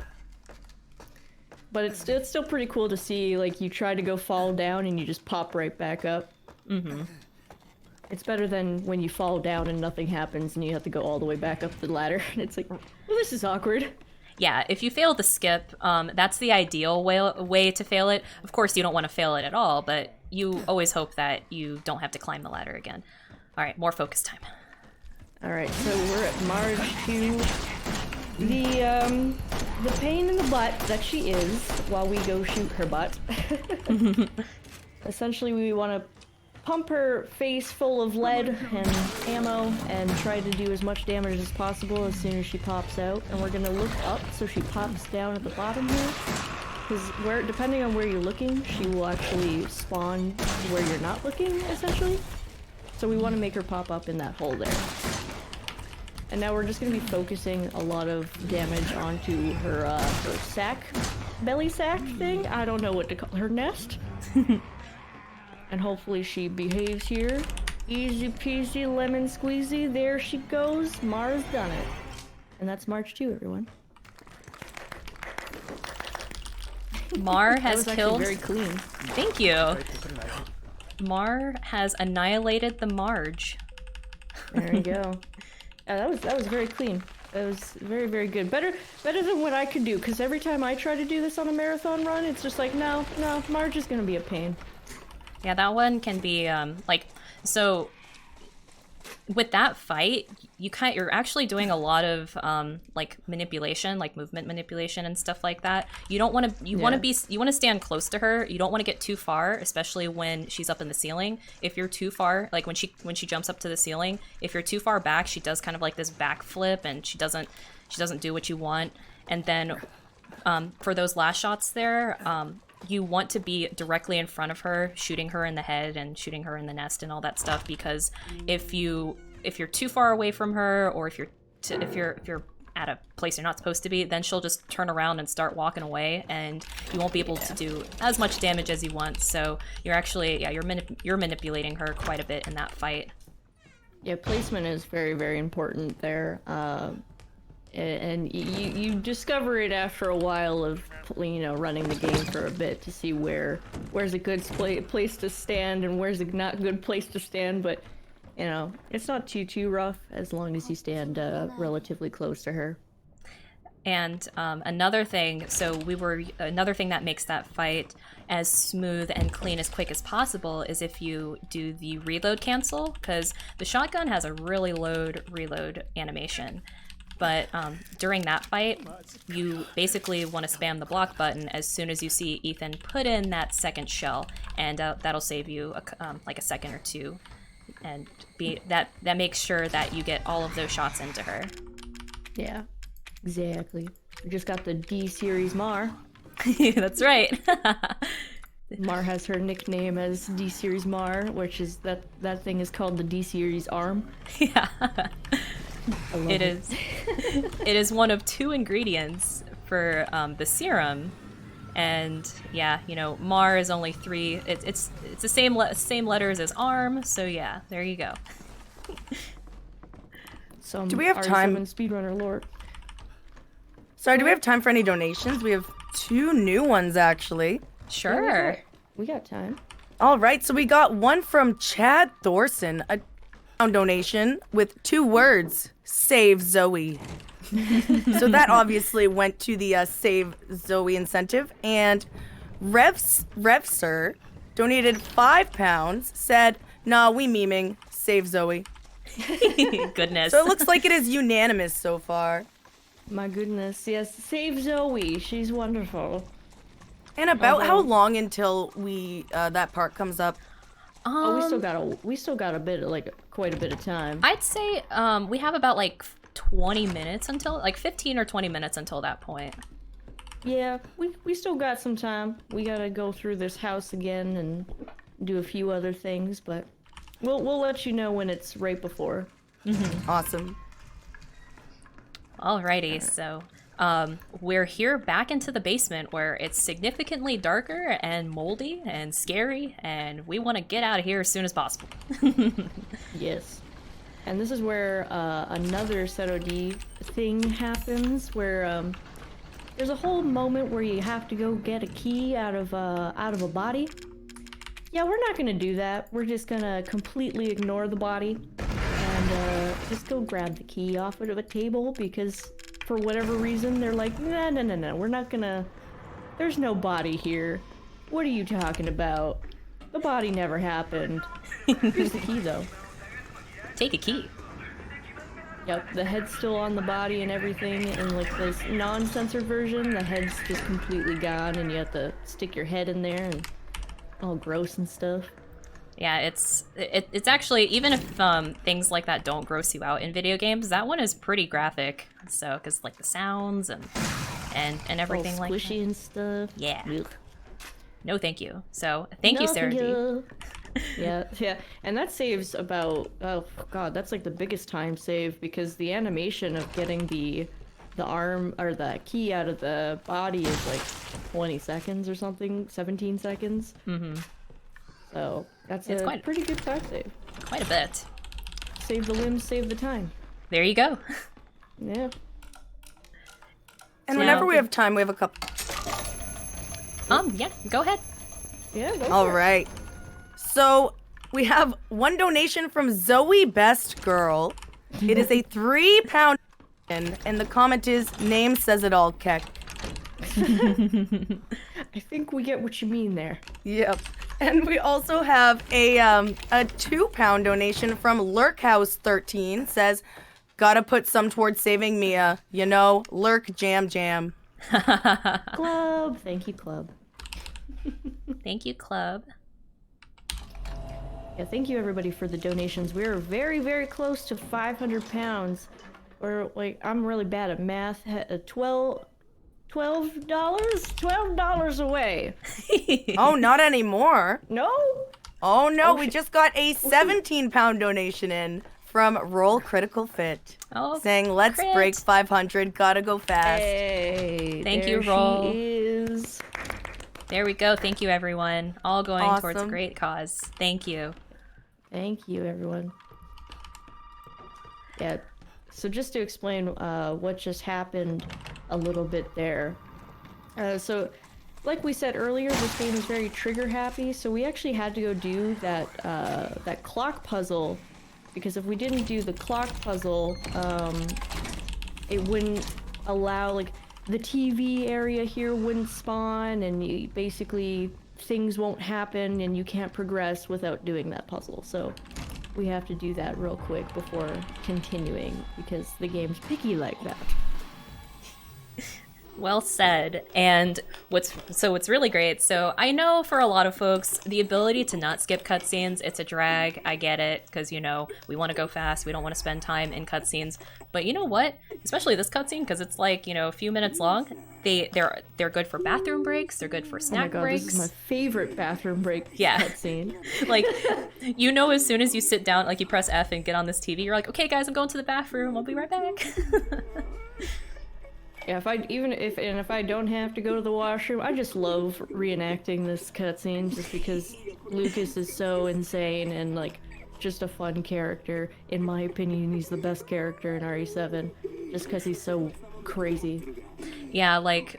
But it's still pretty cool to see, like, you try to go fall down and you just pop right back up. Mm-hmm. It's better than when you fall down and nothing happens and you have to go all the way back up the ladder. And it's like, well, this is awkward. Yeah, if you fail the skip, that's the ideal way to fail it. Of course, you don't want to fail it at all, but you always hope that you don't have to climb the ladder again. All right, more focus time. All right, so we're at Marge 2. The pain in the butt that she is while we go shoot her butt. Essentially, we want to pump her face full of lead and ammo and try to do as much damage as possible as soon as she pops out. And we're gonna look up so she pops down at the bottom here. Because depending on where you're looking, she will actually spawn where you're not looking, essentially. So we want to make her pop up in that hole there. And now we're just going to be focusing a lot of damage onto her sack, belly sack thing. I don't know what to call her, nest. And hopefully she behaves here. Easy peasy lemon squeezy. There she goes. Mara's done it. And that's March 2, everyone. Mar has killed. Very clean. Thank you. Mar has annihilated the Marge. There you go. That was very clean. That was very, very good. Better than what I could do, because every time I try to do this on a marathon run, it's just like, no, Marge is gonna be a pain. Yeah, that one can be so with that fight, you're actually doing a lot of like manipulation, like movement manipulation and stuff like that. You don't want to you want to stand close to her. You don't want to get too far, especially when she's up in the ceiling. If you're too far, like when she jumps up to the ceiling, if you're too far back, she does kind of like this backflip and she doesn't do what you want. And then for those last shots there, you want to be directly in front of her, shooting her in the head and shooting her in the nest and all that stuff, because if you're too far away from her, or if you're at a place you're not supposed to be, then she'll just turn around and start walking away, and you won't be able to do as much damage as you want. So you're actually you're manipulating her quite a bit in that fight. Yeah, placement is very, very important there. And you discover it after a while of, running the game for a bit to see where's a good place to stand and where's a not good place to stand, but it's not too rough as long as you stand relatively close to her. And another thing that makes that fight as smooth and clean as quick as possible is if you do the reload cancel, because the shotgun has a really reload animation. But during that fight, you basically want to spam the block button as soon as you see Ethan put in that second shell, and that'll save you like a second or two, and that makes sure that you get all of those shots into her. Yeah, exactly. We just got the D series Mar. That's right. Mar has her nickname as D series Mar, which is that thing is called the D series arm. Yeah. It is one of 2 ingredients for the serum, and Mar is only 3. It's the same letters as arm, so yeah, there you go. Do we have time? Speedrunner lore. Sorry, do we have time for any donations? We have 2 new ones actually. Sure. Yeah, we got time. All right, so we got one from Chad Thorson, a donation with 2 words: Save Zoe. So that obviously went to the Save Zoe incentive. And Revsir donated £5, said, "Nah, we memeing, Save Zoe." Goodness. So it looks like it is unanimous so far. My goodness, yes, Save Zoe, she's wonderful. And about how long until that part comes up? We still got a bit, like quite a bit of time. I'd say we have about like 20 minutes until, like 15 or 20 minutes until that point. Yeah, we still got some time. We gotta go through this house again and do a few other things, but we'll let you know when it's right before. Mm-hmm. Awesome. Alrighty, so we're here back into the basement where it's significantly darker and moldy and scary, and we want to get out of here as soon as possible. Yes. And this is where another SetOD thing happens, where there's a whole moment where you have to go get a key out of a body. Yeah, we're not gonna do that. We're just gonna completely ignore the body and just go grab the key off of a table, because for whatever reason they're like, no, we're not gonna. There's no body here. What are you talking about? The body never happened. Here's the key though. Take a key. Yep, the head's still on the body and everything. In like this non-censored version, the head's just completely gone, and you have to stick your head in there and all gross and stuff. Yeah, it's actually, even if things like that don't gross you out in video games, that one is pretty graphic. So, because like the sounds and everything all like that. squishy and stuff. Yeah. Ugh. No, thank you. So, thank you, Sarah D. Yeah, and that saves about, oh god, that's like the biggest time save, because the animation of getting the arm or the key out of the body is like 20 seconds or something, 17 seconds. Mm-hmm. So that's it's a pretty good time save. Quite a bit. Save the limbs, save the time. There you go. Yeah. And So whenever now- we have time, we have a couple. Yeah, go ahead. Yeah, go All for it. right. So we have one donation from Zoe Best Girl. It is a £3, and the comment is, name says it all, Keck. I think we get what you mean there. Yep. And we also have a £2 donation from Lurkhouse13. Says, gotta put some towards saving Mia. You know, Lurk Jam Jam. Club, thank you, club. Thank you, club. Yeah, thank you everybody for the donations. We are very, very close to 500 pounds. Or like, I'm really bad at math. $12 away. Oh, not anymore. No? Oh no, Oh, we shit. just got a £17 donation in from Roll Critical Fit. Oh, Saying, let's crit. break 500, gotta go fast. Hey, Thank there you, Roll. she is. There we go. Thank you, everyone. All going towards a Awesome. great cause. Thank you. Thank you, everyone. Yeah, so just to explain what just happened a little bit there. So, like we said earlier, this game is very trigger happy, so we actually had to go do that clock puzzle, because if we didn't do the clock puzzle, it wouldn't allow, like, the TV area here wouldn't spawn, and you basically things won't happen and you can't progress without doing that puzzle. So we have to do that real quick before continuing, because the game's picky like that. Well said. And what's really great, so I know for a lot of folks, the ability to not skip cutscenes, it's a drag. I get it, because, you know, we want to go fast, we don't want to spend time in cutscenes. But you know what? Especially this cutscene, because it's like, you know, a few minutes long, they're good for bathroom breaks, they're good for Oh my snack god, breaks. this is my favorite bathroom break Yeah. cutscene. Like, you know, as soon as you sit down, like you press F and get on this TV, you're like, okay guys, I'm going to the bathroom, I'll be right back. Yeah, if I don't have to go to the washroom, I just love reenacting this cutscene just because Lucas is so insane and like just a fun character. In my opinion, he's the best character in RE7 just because he's so crazy. Yeah, like,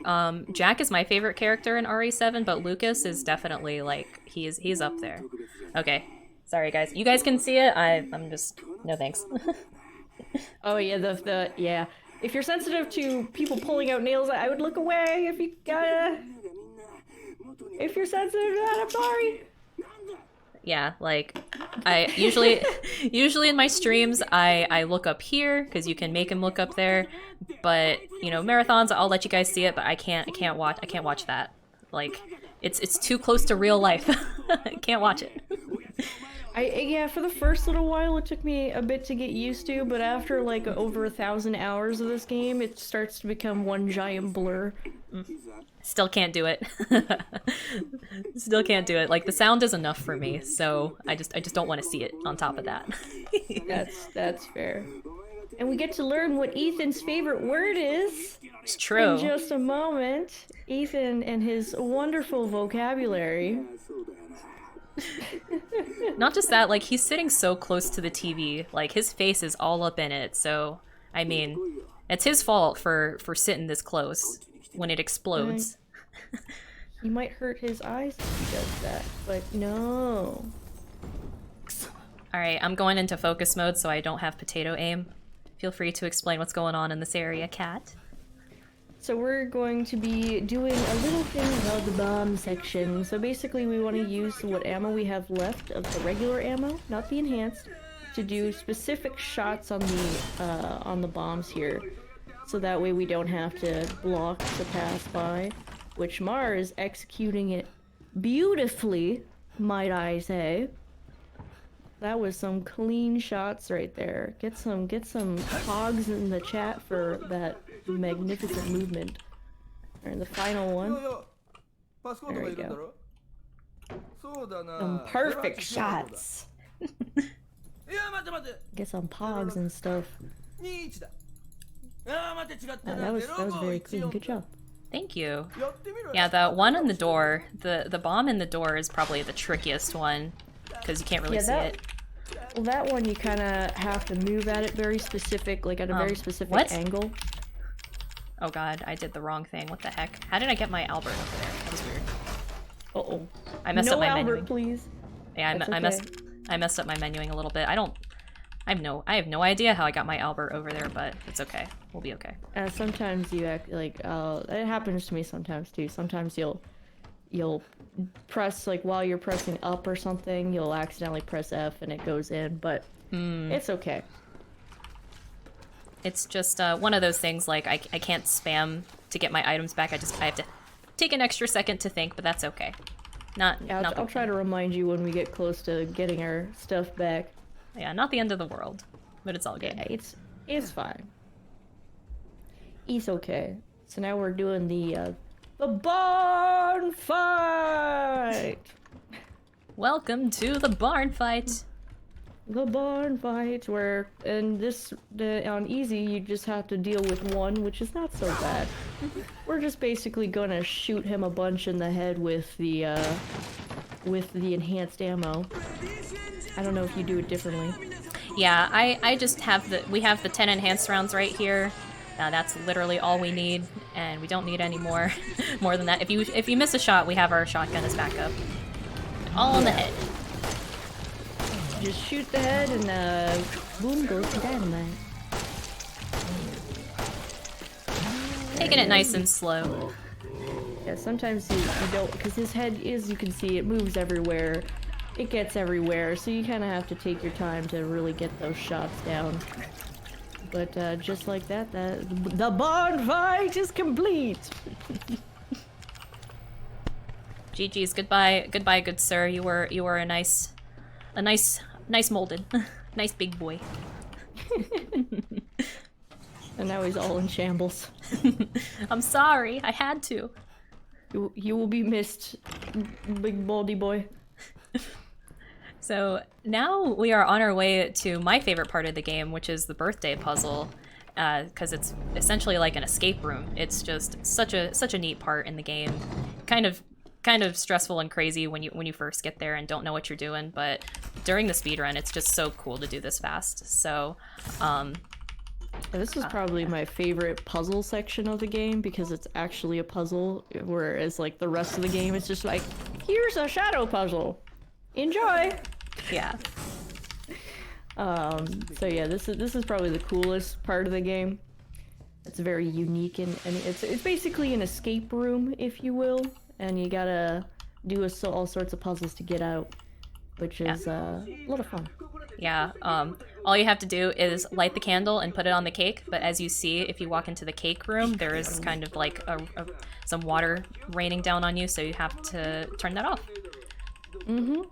Jack is my favorite character in RE7, but Lucas is definitely, like, he's up there. Okay, sorry guys. You guys can see it, I'm just, no thanks. Oh yeah, yeah. If you're sensitive to people pulling out nails, I would look away. If you're sensitive to that, I'm sorry. Yeah, like, I usually in my streams, I look up here, because you can make him look up there, but, you know, marathons, I'll let you guys see it, but I can't watch that. Like, it's too close to real life. I can't watch it. Yeah, for the first little while, it took me a bit to get used to, but after like over 1,000 hours of this game, it starts to become one giant blur. Still can't do it. Still can't do it. Like, the sound is enough for me, so I just don't want to see it on top of that. That's fair. And we get to learn what Ethan's favorite word is. It's true. In just a moment. Ethan and his wonderful vocabulary. Not just that, like, he's sitting so close to the TV. Like, his face is all up in it, so, I mean, it's his fault for sitting this close when it explodes. You might hurt his eyes if he does that, but no. Alright, I'm going into focus mode so I don't have potato aim. Feel free to explain what's going on in this area, Cat. So we're going to be doing a little thing called the bomb section. So basically we want to use what ammo we have left of the regular ammo, not the enhanced, to do specific shots on the bombs here. So that way we don't have to block the pass by, which Mar is executing it beautifully, might I say. That was some clean shots right there. Get some hogs in the chat for that magnificent movement. Alright, the final one. There we go. Some perfect shots. Get some pogs and stuff. That was very clean. Good job. Thank you. Yeah, the one in the door, the bomb in the door is probably the trickiest one, because you can't really see it. Well, that one you kind of have to move at it very specific, like at a very specific angle. Oh god, I did the wrong thing. What the heck? How did I get my Albert over there? That was weird. Uh-oh. I messed up my Albert, menuing. Please. Yeah, I messed up my menuing a little bit. I have no idea how I got my Albert over there, but it's okay. We'll be okay. Sometimes you act like, it happens to me sometimes too. Sometimes you'll press, like, while you're pressing up or something, you'll accidentally press F and it goes in, but it's okay. It's just one of those things, like, I can't spam to get my items back. I have to take an extra second to think, but that's okay. I'll try to remind you when we get close to getting our stuff back. Yeah, not the end of the world, but it's all good. Yeah, it's fine. It's okay. So now we're doing the barn fight! Welcome to the barn fight! The barn fight, where, on easy, you just have to deal with one, which is not so bad. We're just basically gonna shoot him a bunch in the head with the enhanced ammo. I don't know if you do it differently. Yeah, I just have we have the 10 enhanced rounds right here. That's literally all we need, and we don't need any more than that. If you miss a shot, we have our shotgun as backup. All in the head. Just shoot the head and boom goes the dynamite. Taking it nice and slow. Yeah, sometimes you don't, because his head is, you can see, it moves everywhere. It gets everywhere, so you kind of have to take your time to really get those shots down. But just like that, the barn fight is complete! GG's, goodbye, good sir. You were a nice molded, nice big boy. And now he's all in shambles. I'm sorry, I had to. You will be missed, big baldy boy. So now we are on our way to my favorite part of the game, which is the birthday puzzle, because it's essentially like an escape room. It's just such a neat part in the game. Kind of stressful and crazy when you first get there and don't know what you're doing, but during the speedrun, it's just so cool to do this fast. So, this is probably my favorite puzzle section of the game, because it's actually a puzzle, whereas like the rest of the game, it's just like, here's a shadow puzzle. Enjoy! Yeah. So yeah, this is probably the coolest part of the game. It's very unique, and it's basically an escape room, if you will, and you gotta do all sorts of puzzles to get out, which is a lot of fun. Yeah, all you have to do is light the candle and put it on the cake, but as you see, if you walk into the cake room, there is kind of like some water raining down on you, so you have to turn that off. Mm-hmm.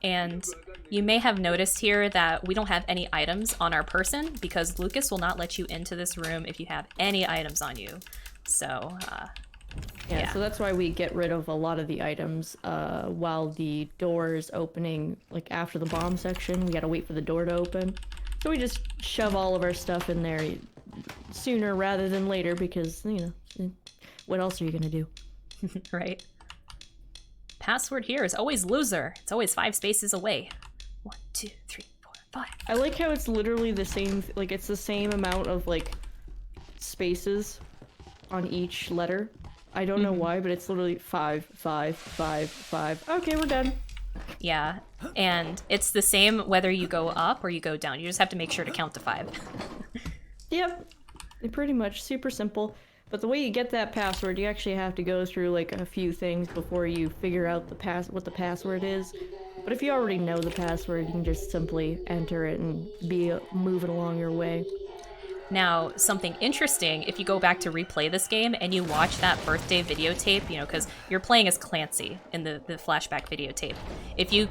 And you may have noticed here that we don't have any items on our person, because Lucas will not let you into this room if you have any items on you. So, yeah, so that's why we get rid of a lot of the items while the door is opening, like after the bomb section. We gotta wait for the door to open. So we just shove all of our stuff in there sooner rather than later because, you know, what else are you gonna do? Right? Password here is always loser. It's always 5 spaces away. 1, 2, 3, 4, 5. I like how it's literally the same, like it's the same amount of like spaces on each letter. I don't know why, but it's literally 5, 5, 5, 5. Okay, we're done. Yeah, and it's the same whether you go up or you go down. You just have to make sure to count to 5. Yep. They're pretty much super simple. But the way you get that password, you actually have to go through like a few things before you figure out what the password is. But if you already know the password, you can just simply enter it and be moving along your way. Now, something interesting, if you go back to replay this game and you watch that birthday videotape, you know, because you're playing as Clancy in the flashback videotape. If you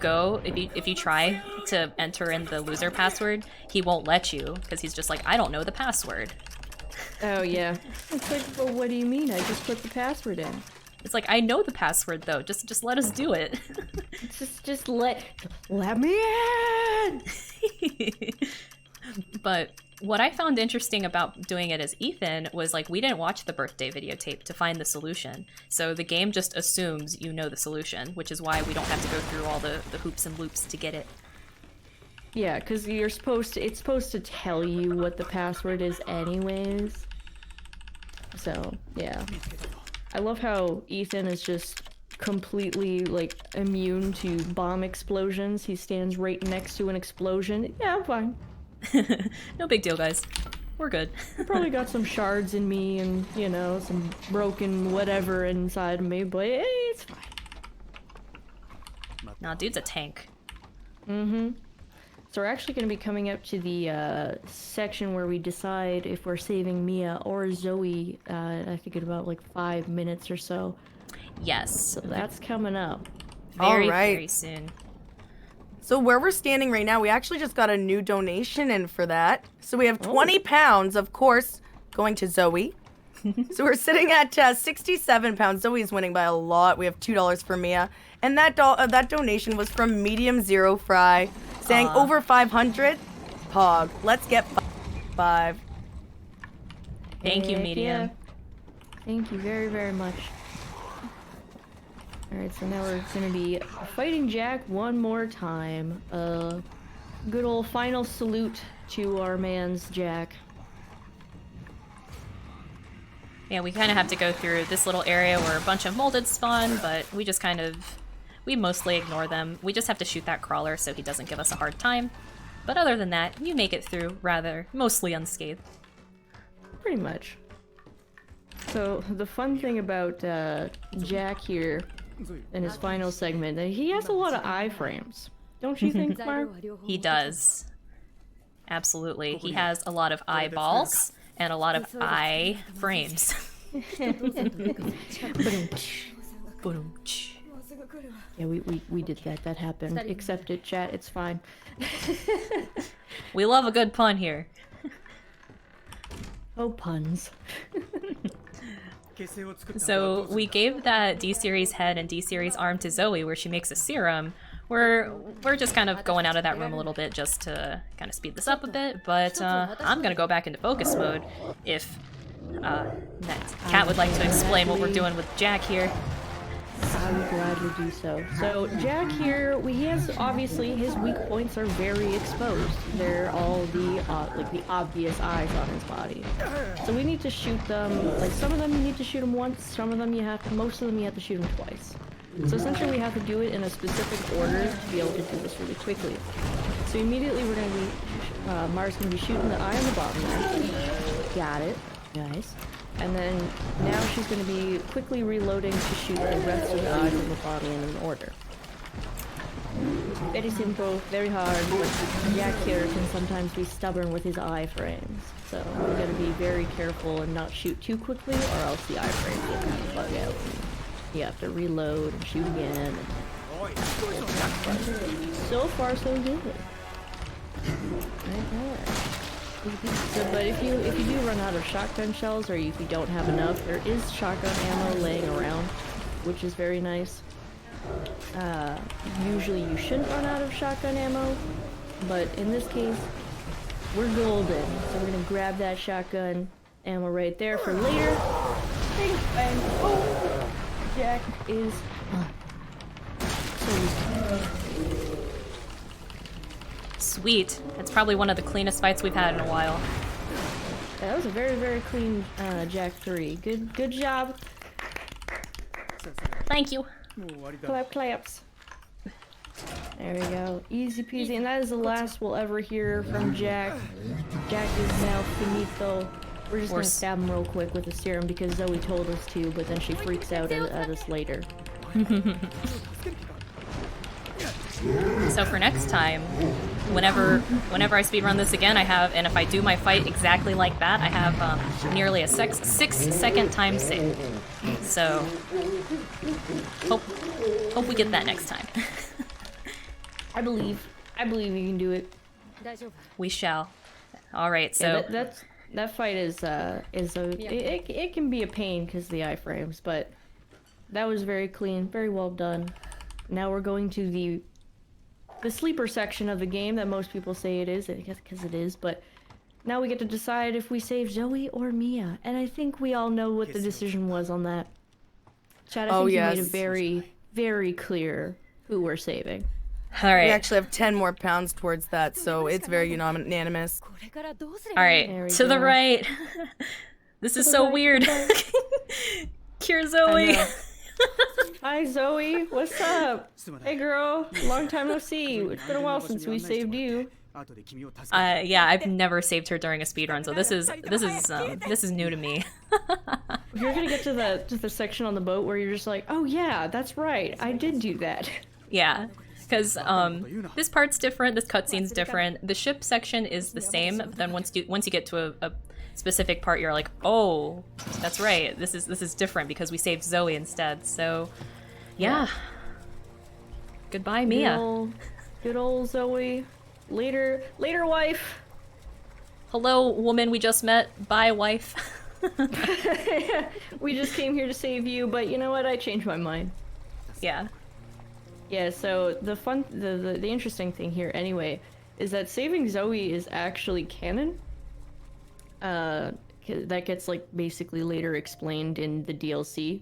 try to enter in the loser password, he won't let you because he's just like, I don't know the password. Oh yeah. It's like, well, what do you mean? I just put the password in. It's like, I know the password though. Just let us do it. just let me in. But what I found interesting about doing it as Ethan was like we didn't watch the birthday videotape to find the solution. So the game just assumes you know the solution, which is why we don't have to go through all the hoops and loops to get it. Yeah, because it's supposed to tell you what the password is anyways. So, yeah. I love how Ethan is just completely, like, immune to bomb explosions. He stands right next to an explosion. Yeah, I'm fine. No big deal, guys. We're good. I probably got some shards in me and, you know, some broken whatever inside of me, but it's fine. Nah, dude's a tank. Mm-hmm. So we're actually going to be coming up to the section where we decide if we're saving Mia or Zoe, I think in about like 5 minutes or so. Yes. So that's coming up. Very, All right. very soon. So where we're standing right now, we actually just got a new donation in for that. So we have 20 pounds, of course, going to Zoe. So we're sitting at 67 pounds. Zoe's winning by a lot. We have $2 for Mia. And that donation was from Medium Zero Fry, saying over 500. Pog. Let's get 5. Thank you, Heck Medium. yeah. Thank you very, very much. Alright, so now we're gonna be fighting Jack one more time. Good old final salute to our man's Jack. Yeah, we kind of have to go through this little area where a bunch of molded spawn, but we mostly ignore them. We just have to shoot that crawler so he doesn't give us a hard time. But other than that, you make it through mostly unscathed. Pretty much. So, the fun thing about Jack here in his final segment, he has a lot of iframes. Don't you think, Mark? He does. Absolutely. He has a lot of eyeballs and a lot of eye frames. Yeah, we did that. That happened. Accept it, chat. It's fine. We love a good pun here. Oh, puns. So we gave that D-Series head and D-Series arm to Zoe where she makes a serum. We're just kind of going out of that room a little bit just to kind of speed this up a bit, but I'm gonna go back into focus mode if Kat would like to explain what we're doing with Jack here. I would gladly do so. So Jack here, he has obviously his weak points are very exposed. They're all the obvious eyes on his body. So we need to shoot them. Like some of them you need to shoot them once. Some of them most of them you have to shoot them twice. So essentially we have to do it in a specific order to be able to do this really quickly. So immediately we're gonna be Mars gonna be shooting the eye on the bottom there. Got it. Nice. And then now she's going to be quickly reloading to shoot the rest of the eyes of the body in an order. Very simple, very hard, but Jack here can sometimes be stubborn with his iframes. So we're going to be very careful and not shoot too quickly or else the iframes will kind of bug out. You have to reload and shoot again. So far so good. Right there. So, but if you do run out of shotgun shells, or if you don't have enough, there is shotgun ammo laying around, which is very nice. Usually you shouldn't run out of shotgun ammo, but in this case, we're golden. So we're gonna grab that shotgun ammo right there for later. Bang, bang, oh! Jack is on. Sweet. That's probably one of the cleanest fights we've had in a while. Yeah, that was a very, very clean Jack 3. Good job. Thank you. Clap claps. There we go. Easy peasy. And that is the last we'll ever hear from Jack. Jack is now finito. We're just gonna stab him real quick with a serum because Zoe told us to, but then she freaks out at us later. So for next time, whenever I speedrun this again, I have, and if I do my fight exactly like that, I have nearly a 6-second time save. So hope we get that next time. I believe you can do it. We shall. All right, so yeah, that fight it can be a pain because of the iframes, but that was very clean, very well done. Now we're going to the sleeper section of the game that most people say it is, I guess because it is, but now we get to decide if we save Zoe or Mia, and I think we all know what the decision was on that. Chad, I think you made it very, very clear who we're saving. all right. We actually have 10 more pounds towards that, so it's very unanimous. All right, to the right. This is so weird. Cure Zoe. Hi Zoe, what's up? Hey girl, long time no see. It's been a while since we saved you. Yeah, I've never saved her during a speedrun, so this is new to me. You're gonna get to the section on the boat where you're just like, oh yeah, that's right, I did do that. Yeah, because this part's different, this cutscene's different. The ship section is the same, but then once you get to a specific part, you're like, oh, that's right, this is different because we saved Zoe instead. So, yeah. Goodbye, Mia. Good old Zoe. Later, wife. Hello, woman we just met. Bye, wife. We just came here to save you, but you know what? I changed my mind. Yeah. Yeah. So the interesting thing here, anyway, is that saving Zoe is actually canon. That gets like basically later explained in the DLC.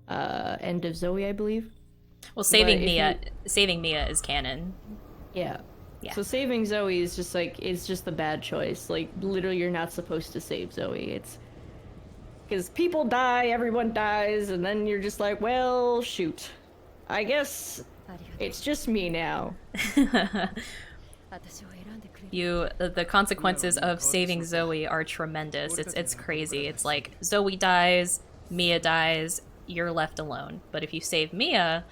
End of Zoe, I believe. Well, saving Mia is canon. Yeah. Yeah. So saving Zoe is just like, it's just the bad choice. Like, literally, you're not supposed to save Zoe. It's because people die, everyone dies, and then you're just like, well, shoot. I guess it's just me now. The consequences of saving Zoe are tremendous. It's crazy. It's like Zoe dies, Mia dies, you're left alone. But if you save Mia,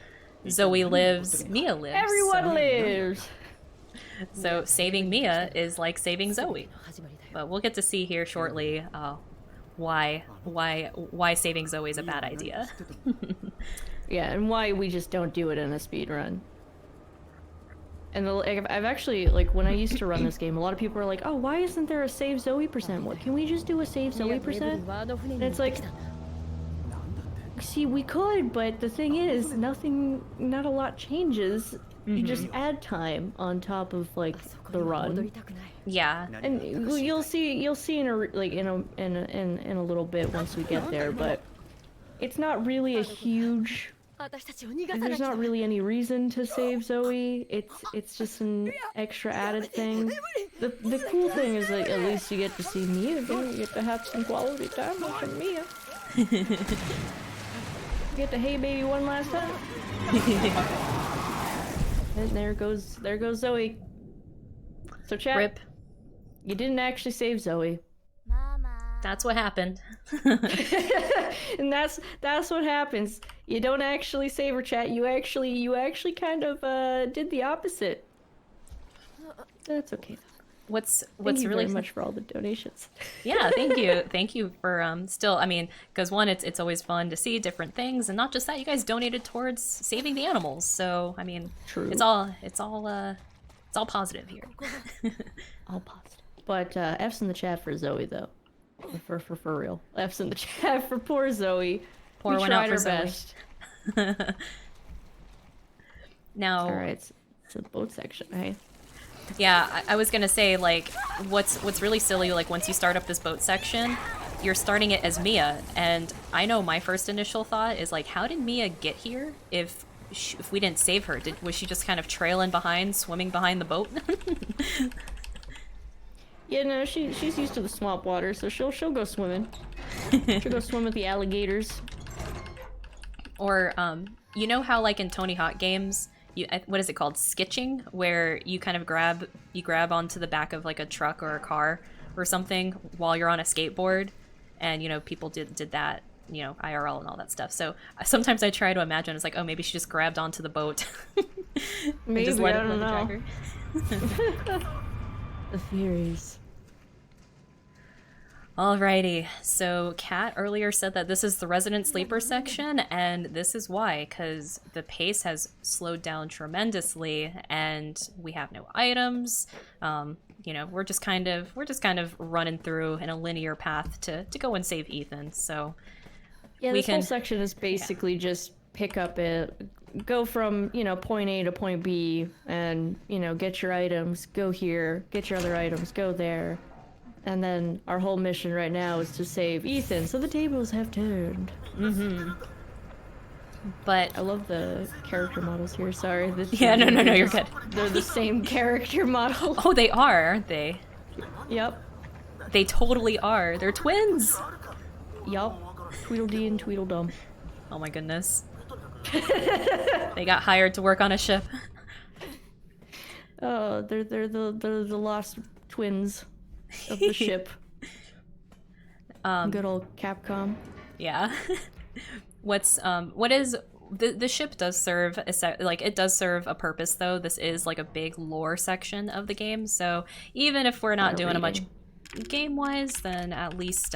Zoe lives, Mia lives. Everyone lives. So saving Mia is like saving Zoe. But we'll get to see here shortly why saving Zoe is a bad idea. Yeah, and why we just don't do it in a speedrun. And I've actually, like, when I used to run this game, a lot of people are like, oh, why isn't there a save Zoe %? What, can we just do a save Zoe %? And it's like, see, we could, but the thing is, not a lot changes. You just add time on top of, like, the run. Yeah. And you'll see in a little bit once we get there, but it's not really a huge. There's not really any reason to save Zoe. It's just an extra added thing. The cool thing is that at least you get to see Mia again. You get to have some quality time with Mia. You get to hey baby one last time. And there goes Zoe. So chat. Rip. You didn't actually save Zoe. That's what happened. And that's what happens. You don't actually save her, chat. You actually kind of did the opposite. That's okay. What's Thank you really very much for all the donations. Yeah, thank you for still. I mean, because one, it's always fun to see different things, and not just that, you guys donated towards saving the animals. So I mean, True. It's all positive here. All positive. But F's in the chat for Zoe though. For real. F's in the chat for poor Zoe. Pour we one out tried for our Zoe. best. Now, All right, it's the boat section, right? Yeah, I was gonna say, like, what's really silly, like, once you start up this boat section, you're starting it as Mia, and I know my first initial thought is, like, how did Mia get here if we didn't save her? Was she just kind of trailing behind, swimming behind the boat? Yeah, no, she's used to the swamp water, so she'll go swimming. She'll go swim with the alligators. Or, you know how, like, in Tony Hawk games, what is it called? Skitching? Where you kind of grab onto the back of, like, a truck or a car or something while you're on a skateboard. And, you know, people did that, you know, IRL and all that stuff. So sometimes I try to imagine, it's like, oh, maybe she just grabbed onto the boat. Maybe, just I don't know. Her. The theories. Alrighty, so Kat earlier said that this is the resident sleeper section, and this is why, because the pace has slowed down tremendously, and we have no items. You know, we're just kind of running through in a linear path to go and save Ethan. So yeah, this whole section is basically just pick up go from, you know, point A to point B, and, you know, get your items, go here, get your other items, go there. And then our whole mission right now is to save Ethan, so the tables have turned. Mm-hmm. But I love the character models here, sorry. Yeah, no, you're good. They're the same character model. Oh, they are, aren't they? Yep. They totally are. They're twins! Yup. Tweedledee and Tweedledum. Oh my goodness. They got hired to work on a ship. Oh, they're the lost twins of the ship. Good old Capcom. Yeah. What is the ship does serve it does serve a purpose, though. This is like a big lore section of the game, so even if we're not doing a much game wise, then at least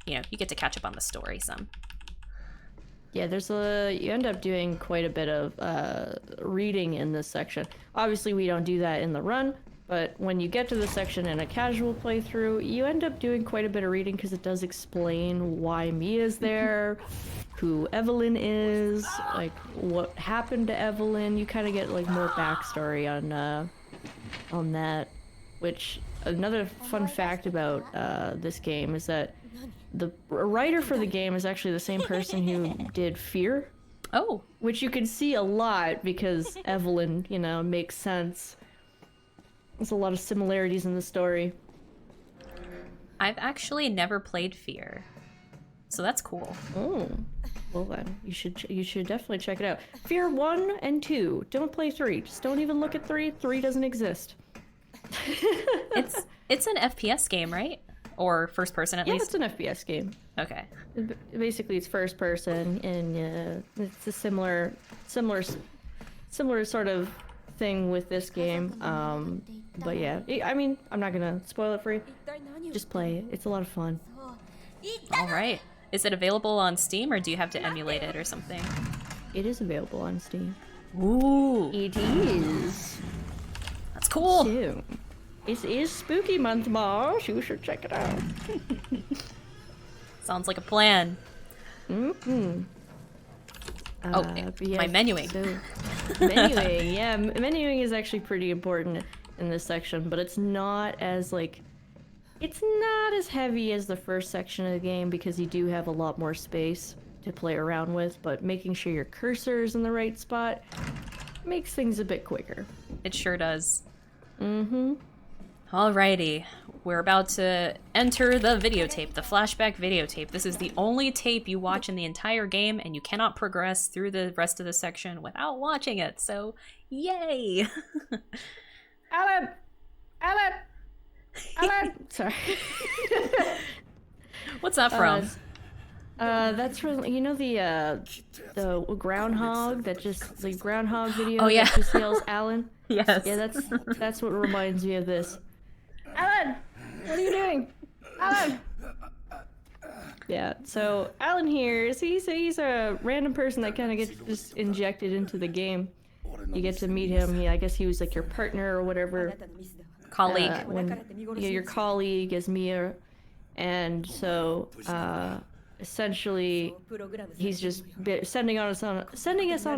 you know, you get to catch up on the story some. Yeah, you end up doing quite a bit of reading in this section. Obviously we don't do that in the run, but when you get to the section in a casual playthrough, you end up doing quite a bit of reading because it does explain why Mia's there, who Evelyn is, like what happened to Evelyn. You kind of get like more backstory on that. Which, another fun fact about this game is that the writer for the game is actually the same person who did Fear. Oh. Which you can see a lot because Evelyn, you know, makes sense. There's a lot of similarities in the story. I've actually never played Fear, so that's cool. Oh, well then, you should definitely check it out. Fear 1 and 2. Don't play 3. Just don't even look at 3. 3 doesn't exist. It's an FPS game, right? Or first person at least? Yeah, it's an FPS game. Okay. Basically, it's first person, and it's a similar sort of thing with this game. But yeah, I mean, I'm not gonna spoil it for you. Just play it. It's a lot of fun. All right. Is it available on Steam, or do you have to emulate it or something? It is available on Steam. Ooh. It is. That's cool. So, it is spooky month, Marsh. You should check it out. Sounds like a plan. Mm-hmm. Oh, yeah, my menuing. So, menuing, yeah. Menuing is actually pretty important in this section, but it's not as heavy as the first section of the game because you do have a lot more space to play around with, but making sure your cursor is in the right spot makes things a bit quicker. It sure does. Mm-hmm. Alrighty. We're about to enter the videotape, the flashback videotape. This is the only tape you watch in the entire game, and you cannot progress through the rest of the section without watching it, so yay! Alan! Sorry. What's that from? That's from, you know, the groundhog the groundhog video. Oh yeah. That just yells Alan. Yes. Yeah, that's what reminds me of this. Alan, what are you doing? Alan. Yeah. So Alan here he's a random person that kind of gets just injected into the game. You get to meet him. I guess he was like your partner or whatever. Colleague. Your colleague is Mia, and so essentially he's just sending us on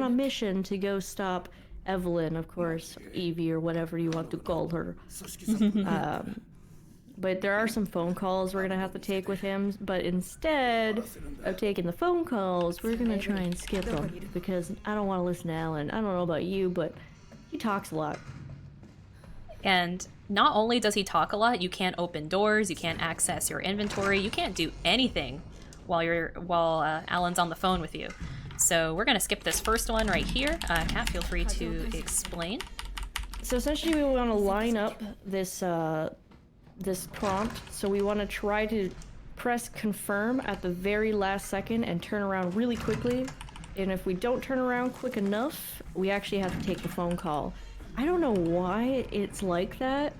a mission to go stop Evelyn, of course, Evie, or whatever you want to call her. But there are some phone calls we're gonna have to take with him, but instead of taking the phone calls, we're gonna try and skip them, because I don't want to listen to Alan. I don't know about you, but he talks a lot. And not only does he talk a lot, you can't open doors, you can't access your inventory, you can't do anything while Alan's on the phone with you. So we're gonna skip this first one right here. Kat, feel free to explain. So essentially we want to line up this this prompt. So we want to try to press confirm at the very last second and turn around really quickly. And if we don't turn around quick enough, we actually have to take the phone call. I don't know why it's like that.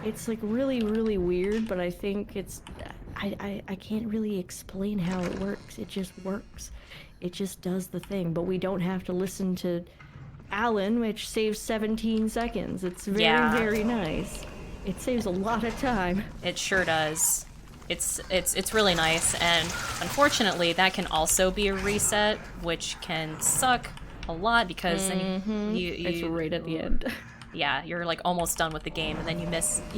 It's like really, really weird, but I think it's... I can't really explain how it works. It just works. It just does the thing, but we don't have to listen to Alan, which saves 17 seconds. It's very, very nice. It saves a lot of time. It sure does. It's really nice, and unfortunately that can also be a reset, which can suck a lot because then you it's right at the end. Yeah, you're like almost done with the game, and then you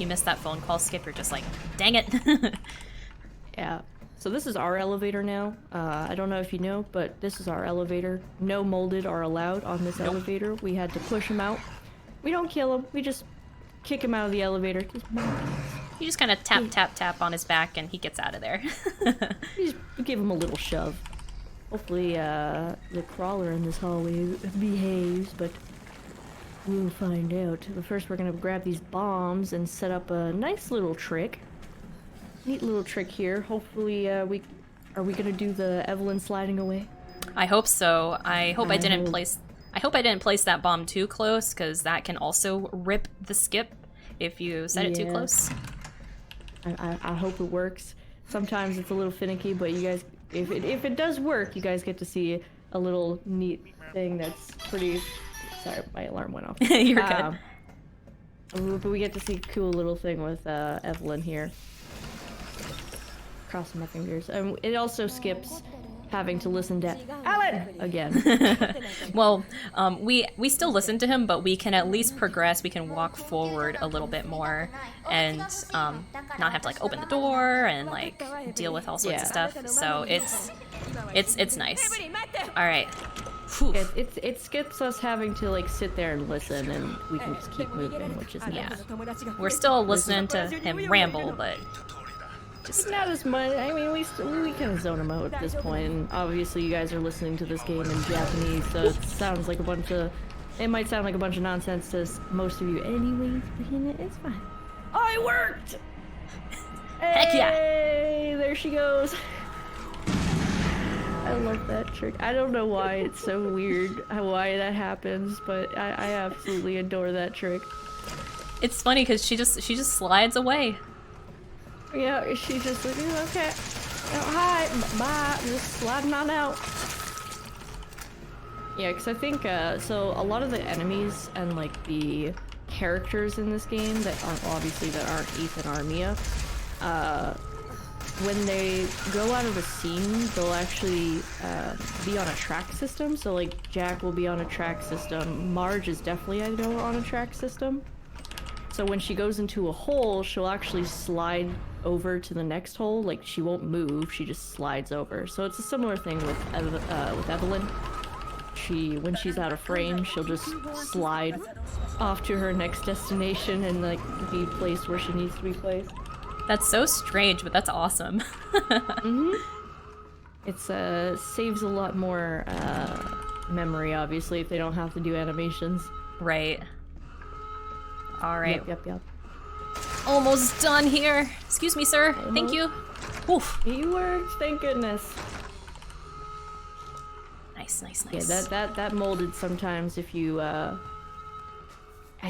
miss that phone call skip. You're just like, dang it. Yeah. So this is our elevator now. I don't know if you know, but this is our elevator. No molded are allowed on this elevator. We had to push him out. We don't kill him. We just kick him out of the elevator. You just kind of tap, tap, tap on his back, and he gets out of there. You just give him a little shove. Hopefully, the crawler in this hallway behaves, but we'll find out. But first, we're gonna grab these bombs and set up a nice little trick. Neat little trick here. Hopefully, are we gonna do the Evelyn sliding away? I hope so. I hope I didn't place that bomb too close, because that can also rip the skip if you set it too close. I hope it works. Sometimes it's a little finicky, but you guys, if it does work, you guys get to see a little neat thing that's pretty... Sorry, my alarm went off. You're good. But we get to see a cool little thing with Evelyn here. Crossing my fingers. And it also skips having to listen to Alan again. Well, we still listen to him, but we can at least progress. We can walk forward a little bit more and not have to like open the door and like deal with all sorts of stuff. So it's nice. All right. It skips us having to like sit there and listen, and we can just keep moving, which is nice. We're still listening to him ramble, but just not as much. I mean, we kind of zone him out at this point, and obviously you guys are listening to this game in Japanese, so it sounds like a bunch of... It might sound like a bunch of nonsense to most of you anyways, but you know, it's fine. Oh, it worked! Heck yeah! Hey, there she goes. I love that trick. I don't know why it's so weird why that happens, but I absolutely adore that trick. It's funny because she just slides away. Yeah, she's just like, okay. Oh, hi, bye, just sliding on out. Yeah, because I think, so a lot of the enemies and, like, the characters in this game that aren't Ethan or Mia, when they go out of a scene, they'll actually be on a track system. So, like, Jack will be on a track system. Marge is definitely, I know, on a track system. So when she goes into a hole, she'll actually slide over to the next hole. Like, she won't move, she just slides over. So it's a similar thing with Evelyn. When she's out of frame, she'll just slide off to her next destination and, like, be placed where she needs to be placed. That's so strange, but that's awesome. It's saves a lot more memory, obviously, if they don't have to do animations. Right. All right. Yep. Almost done here. Excuse me, sir. Thank you. Oof. You worked, thank goodness. Nice. Yeah, that molded sometimes if you, I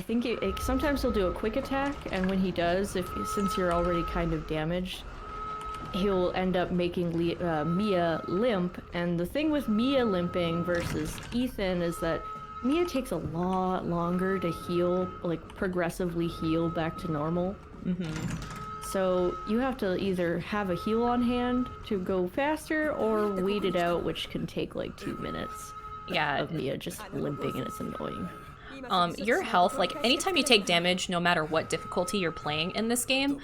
think sometimes he'll do a quick attack, and when he does, since you're already kind of damaged, he'll end up making Mia limp, and the thing with Mia limping versus Ethan is that Mia takes a lot longer to heal, like progressively heal back to normal. So you have to either have a heal on hand to go faster, or wait it out, which can take like 2 minutes. Yeah. Of Mia just limping, and it's annoying. your health, like anytime you take damage, no matter what difficulty you're playing in this game,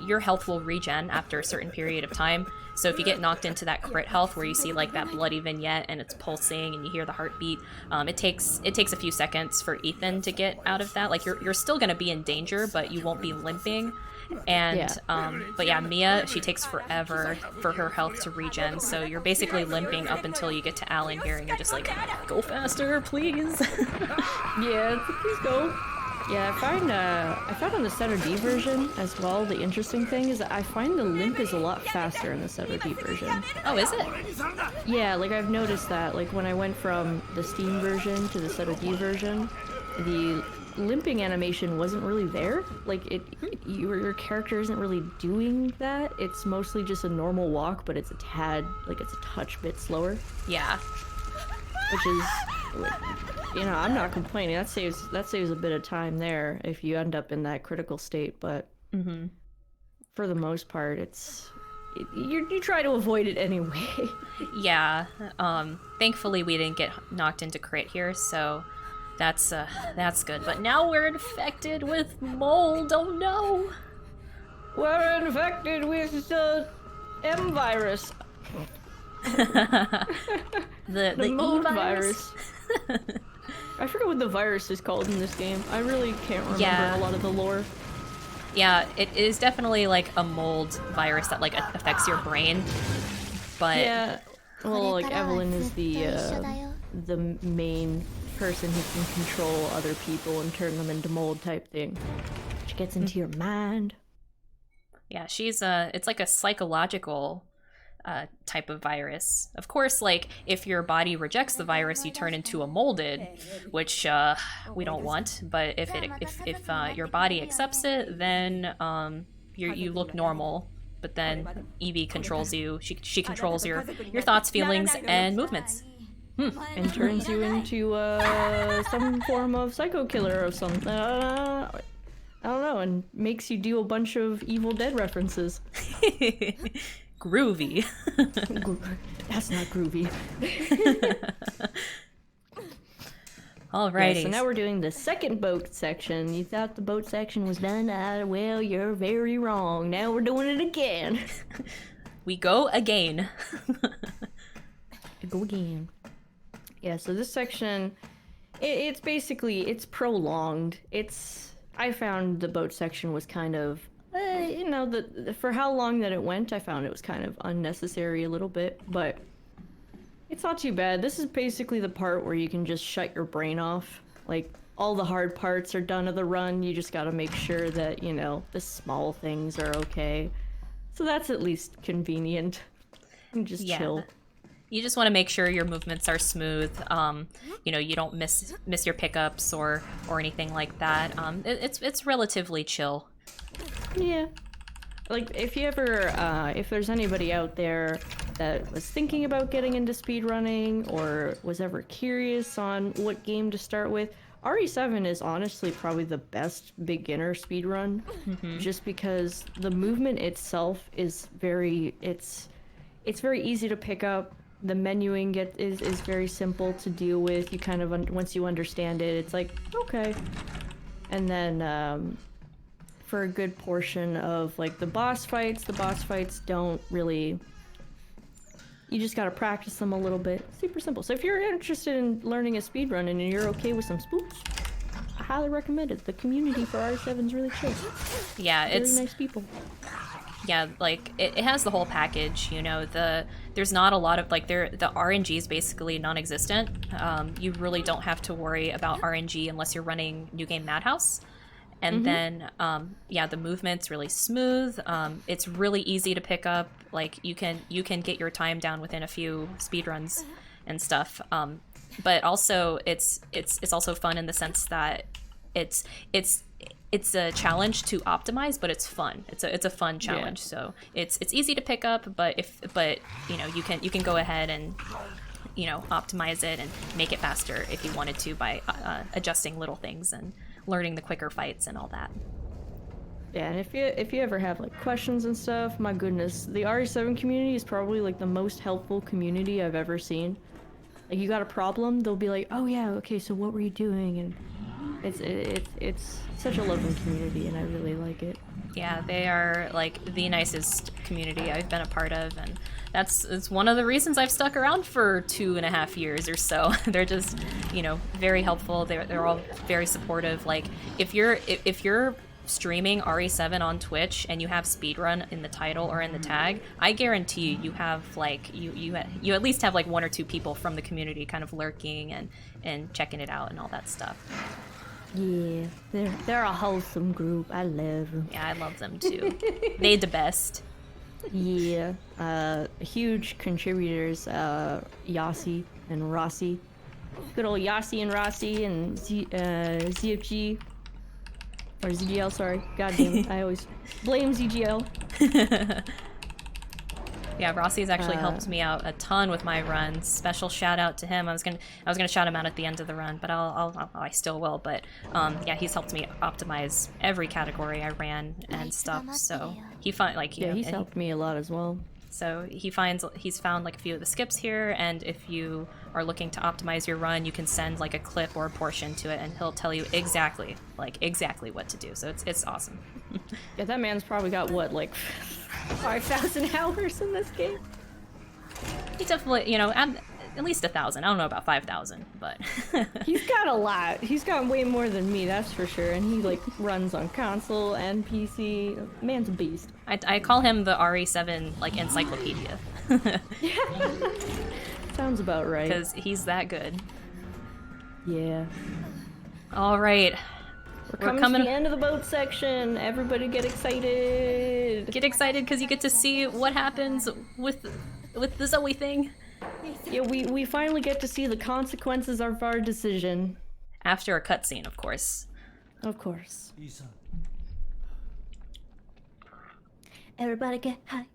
your health will regen after a certain period of time. So if you get knocked into that crit health where you see like that bloody vignette and it's pulsing and you hear the heartbeat, it takes a few seconds for Ethan to get out of that. Like you're still gonna be in danger, but you won't be limping. And but yeah, Mia, she takes forever for her health to regen, so you're basically limping up until you get to Alan here and you're just like, go faster, please. Yeah, please go. Yeah, I found on the Center D version as well, the interesting thing is that I find the limp is a lot faster in the Center D version. Oh, is it? Yeah, like I've noticed that, like when I went from the Steam version to the Center D version, the limping animation wasn't really there. Like your character isn't really doing that. It's mostly just a normal walk, but it's a tad, like it's a touch bit slower. Yeah. Which is, you know, I'm not complaining. That saves a bit of time there if you end up in that critical state. But for the most part, you try to avoid it anyway. Yeah. Thankfully, we didn't get knocked into crit here, so that's good. But now we're infected with mold. Oh no! We're infected with the M virus. the mold virus. I forget what the virus is called in this game. I really can't remember a lot of the lore. Yeah, it is definitely like a mold virus that like affects your brain. But yeah, well, like Evelyn is the main person who can control other people and turn them into mold type thing. Which gets into your mind. Yeah, she's it's like a psychological type of virus. Of course, like if your body rejects the virus, you turn into a molded, which we don't want. But if your body accepts it, then you look normal. But then Evie controls you. She controls your thoughts, feelings, and movements. And turns you into some form of psycho killer or something. I don't know, and makes you do a bunch of Evil Dead references. Groovy. That's not groovy. Alrighty. Yeah, so now we're doing the second boat section. You thought the boat section was done? Well, you're very wrong. Now we're doing it again. We go again. Go again. Yeah, so this section, it's basically, it's prolonged. I found the boat section was kind of, you know, for how long that it went, I found it was kind of unnecessary a little bit, but it's not too bad. This is basically the part where you can just shut your brain off. Like, all the hard parts are done of the run, you just gotta make sure that, you know, the small things are okay. So that's at least convenient. And just chill. You just want to make sure your movements are smooth. You know, you don't miss your pickups or anything like that. It's relatively chill. Yeah. Like, if you ever, if there's anybody out there that was thinking about getting into speedrunning or was ever curious on what game to start with, RE7 is honestly probably the best beginner speedrun, just because the movement itself is it's very easy to pick up. The menuing is very simple to deal with. You kind of, once you understand it, it's like, okay. And then, for a good portion of, like, the boss fights don't really... You just gotta practice them a little bit. Super simple. So if you're interested in learning a speedrun and you're okay with some spooks, I highly recommend it. The community for R7 is really chill. Yeah, Very nice people. Yeah, like, it has the whole package, you know, there's not a lot of, like, the RNG is basically non-existent. You really don't have to worry about RNG unless you're running New Game Madhouse. And then, yeah, the movement's really smooth. It's really easy to pick up. Like, you can get your time down within a few speedruns and stuff. But also, it's also fun in the sense that it's a challenge to optimize, but it's fun. It's a fun challenge. Yeah. So it's easy to pick up, but you know, you can go ahead and, you know, optimize it and make it faster if you wanted to by adjusting little things and learning the quicker fights and all that. Yeah, and if you ever have, like, questions and stuff, my goodness, the RE7 community is probably, like, the most helpful community I've ever seen. Like, you got a problem, they'll be like, oh yeah, okay, so what were you doing? And It's such a loving community, and I really like it. Yeah, they are like the nicest community I've been a part of, and it's one of the reasons I've stuck around for 2.5 years or so. They're just, you know, very helpful. They're all very supportive. Like if you're streaming RE7 on Twitch and you have speedrun in the title or in the tag, I guarantee you have like you at least have like 1 or 2 people from the community kind of lurking and checking it out and all that stuff. Yeah, they're a wholesome group. I love them. Yeah, I love them too. They the best. Yeah, huge contributors, Yossi and Rossi. Good old Yossi and Rossi and ZFG. Or ZGL, sorry. God damn it, I always blame ZGL. Yeah, Rossi's actually helped me out a ton with my runs. Special shout out to him. I was gonna shout him out at the end of the run, but I still will. But yeah, he's helped me optimize every category I ran and stuff. So he found like he's helped me a lot as well. So he's found like a few of the skips here, and if you are looking to optimize your run, you can send like a clip or a portion to it, and he'll tell you exactly what to do. So it's awesome. Yeah, that man's probably got what, like 5,000 hours in this game. He definitely, you know, at least 1,000. I don't know about 5,000, but he's got a lot. He's got way more than me, that's for sure. And he like runs on console and PC. Man's a beast. I call him the RE7 like encyclopedia. Sounds about right. Because he's that good. Yeah. All right. We're coming to the end of the boat section. Everybody get excited. Get excited because you get to see what happens with the Zoe thing. Yeah, we finally get to see the consequences of our decision. After a cutscene, of course. Of course. Everybody get high.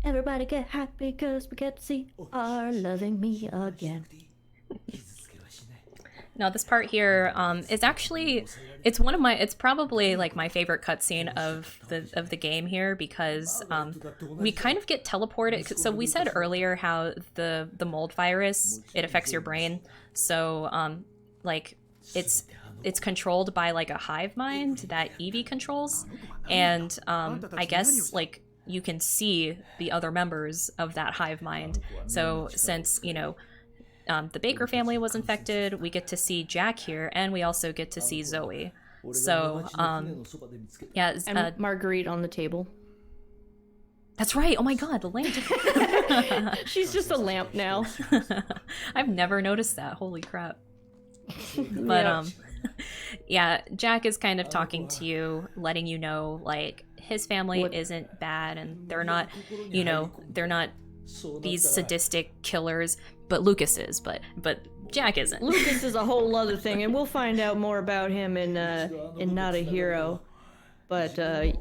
Everybody get high because we get to see our loving me again. Now this part here is actually it's probably like my favorite cutscene of the game here, because we kind of get teleported. So we said earlier how the mold virus, it affects your brain. So like it's controlled by like a hive mind that Evie controls, and I guess like you can see the other members of that hive mind. So since, you know, the Baker family was infected, we get to see Jack here, and we also get to see Zoe. So, yeah. And Marguerite on the table. That's right. Oh my god, the lamp. She's just a lamp now. I've never noticed that. Holy crap. But, yeah, Jack is kind of talking to you, letting you know, like, his family isn't bad, and they're not, you know, they're not these sadistic killers, but Lucas is, but Jack isn't. Lucas is a whole other thing, and we'll find out more about him in Not a Hero. But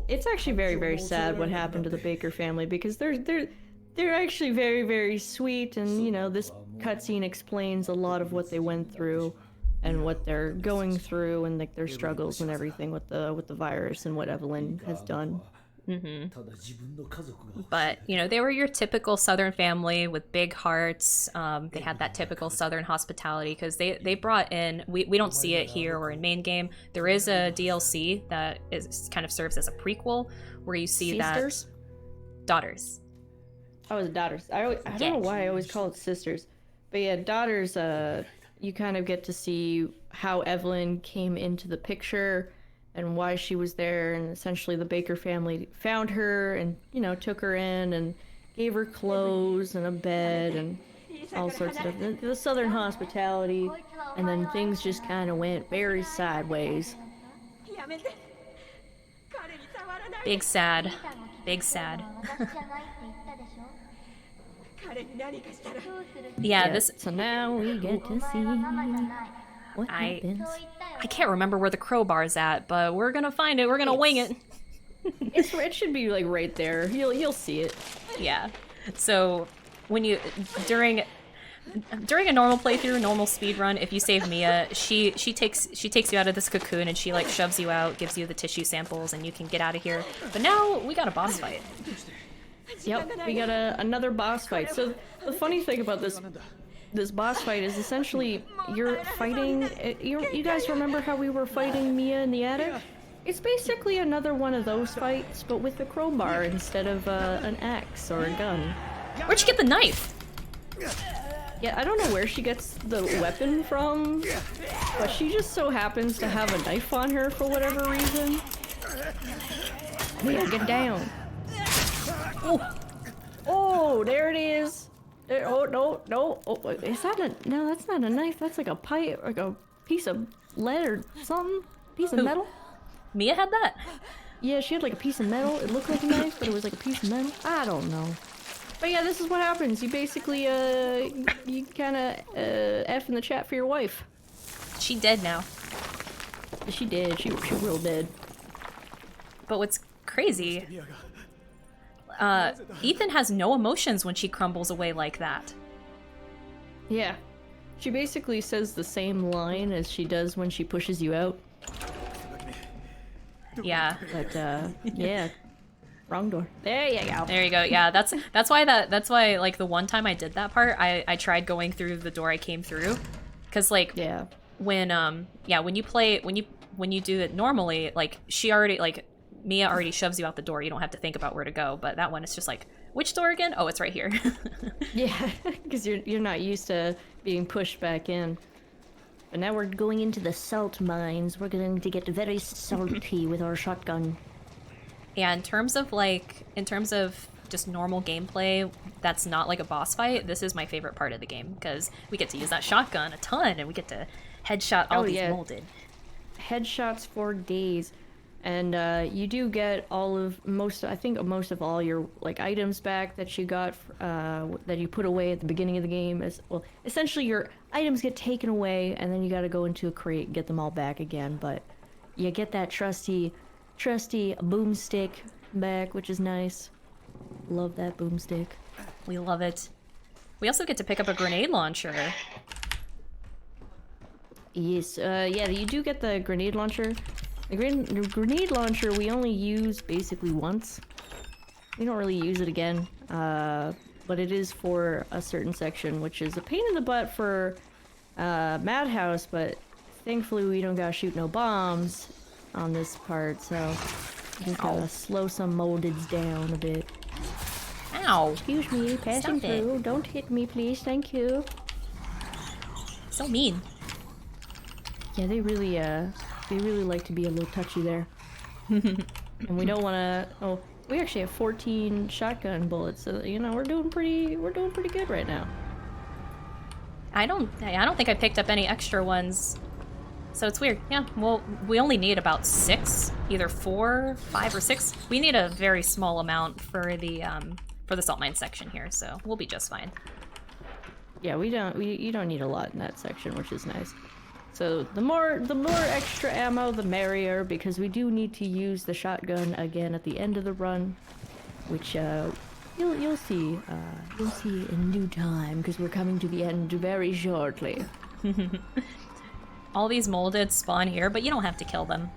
it's actually very, very sad what happened to the Baker family, because they're actually very, very sweet, and you know, this cutscene explains a lot of what they went through and what they're going through, and like their struggles and everything with the virus and what Evelyn has done. Mm-hmm. But, you know, they were your typical Southern family with big hearts. They had that typical Southern hospitality, because they brought in, we don't see it here or in main game. There is a DLC that kind of serves as a prequel where you see Sisters? that daughters. Oh, it's daughters. I don't know why I always call it sisters. But yeah, daughters, you kind of get to see how Evelyn came into the picture and why she was there, and essentially the Baker family found her and, you know, took her in and gave her clothes and a bed and all sorts of stuff. The Southern hospitality, and then things just kind of went very sideways. Big sad. Big sad. Yeah, this... So now we get to see what happens. I can't remember where the crowbar's at, but we're gonna find it. We're gonna wing it. It should be like right there. You'll see it. Yeah. So when you during a normal playthrough, normal speedrun, if you save Mia, she takes you out of this cocoon and she like shoves you out, gives you the tissue samples, and you can get out of here. But now we got a boss fight. Yep, we got another boss fight. So the funny thing about this this boss fight is essentially you're fighting. You guys remember how we were fighting Mia in the attic? It's basically another one of those fights, but with a crowbar instead of an axe or a gun. Where'd you get the knife? Yeah, I don't know where she gets the weapon from, but she just so happens to have a knife on her for whatever reason. Mia, get down. Oh, there it is. There, oh, no. Oh, is that a... No, that's not a knife. That's like a pipe, like a piece of lead or something. Piece of metal. Mia had that? Yeah, she had like a piece of metal. It looked like a knife, but it was like a piece of metal. I don't know. But yeah, this is what happens. You basically, you kinda, F in the chat for your wife. She dead now. She did. She real dead. But what's crazy... Ethan has no emotions when she crumbles away like that. Yeah. She basically says the same line as she does when she pushes you out. Yeah. But, yeah. Wrong door. There you go. There you go. Yeah, that's why like the one time I did that part, I tried going through the door I came through, because like when you do it normally, like she already like Mia already shoves you out the door. You don't have to think about where to go. But that one is just like, which door again? Oh, it's right here. Yeah, because you're not used to being pushed back in. But now we're going into the salt mines. We're going to get very salty with our shotgun. Yeah, in terms of just normal gameplay, that's not like a boss fight. This is my favorite part of the game because we get to use that shotgun a ton, and we get to headshot all these molded. Headshots for days. And you do get most of all your like items back that you got that you put away at the beginning of the game. Essentially your items get taken away, and then you got to go into a crate and get them all back again. But you get that trusty boomstick back, which is nice. Love that boomstick. We love it. We also get to pick up a grenade launcher. Yes, yeah, you do get the grenade launcher. The grenade launcher we only use basically once. We don't really use it again, but it is for a certain section, which is a pain in the butt for Madhouse, but thankfully we don't gotta shoot no bombs on this part, so just gotta slow some moldeds down a bit. Ow! Excuse me, passing through. Don't hit me, please. Thank you. So mean. Yeah, they really like to be a little touchy there. And we don't want to... Oh, we actually have 14 shotgun bullets, so, you know, we're doing pretty good right now. I don't think I picked up any extra ones. So it's weird. Yeah, well, we only need about 6. Either 4, 5, or 6. We need a very small amount for the salt mine section here, so we'll be just fine. Yeah, you don't need a lot in that section, which is nice. So the more extra ammo, the merrier, because we do need to use the shotgun again at the end of the run, which you'll see in due time, because we're coming to the end very shortly. All these molded spawn here, but you don't have to kill them.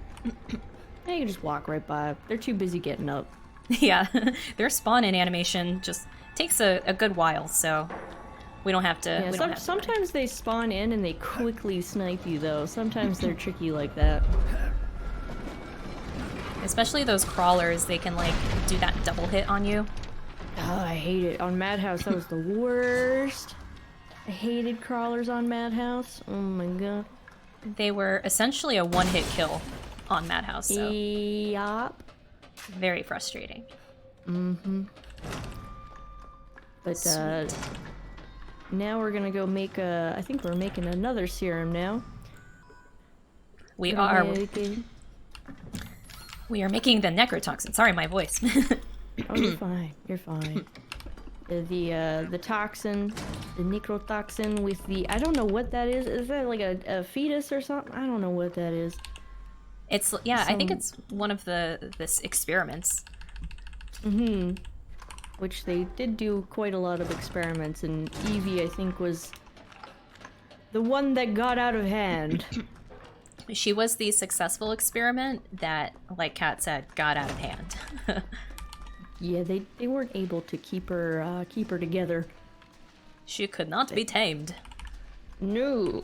Yeah, you just walk right by. They're too busy getting up. Yeah, their spawn-in animation just takes a good while, so we don't have to. Yeah, sometimes they spawn in and they quickly snipe you, though. Sometimes they're tricky like that. Especially those crawlers, they can like do that double hit on you. Oh, I hate it. On Madhouse, that was the worst. I hated crawlers on Madhouse. Oh my god. They were essentially a one-hit kill on Madhouse, so... Yup. Very frustrating. Mm-hmm. But, now we're gonna go make a... I think we're making another serum now. We are making the necrotoxin. Sorry, my voice. Oh, you're fine. You're fine. The toxin, the necrotoxin with the... I don't know what that is. Is that like a fetus or something? I don't know what that is. It's... Yeah, I think it's one of this experiments. Mm-hmm. Which they did do quite a lot of experiments, and Evie, I think, was the one that got out of hand. She was the successful experiment that, like Kat said, got out of hand. Yeah, they weren't able to keep her together. She could not be tamed. No.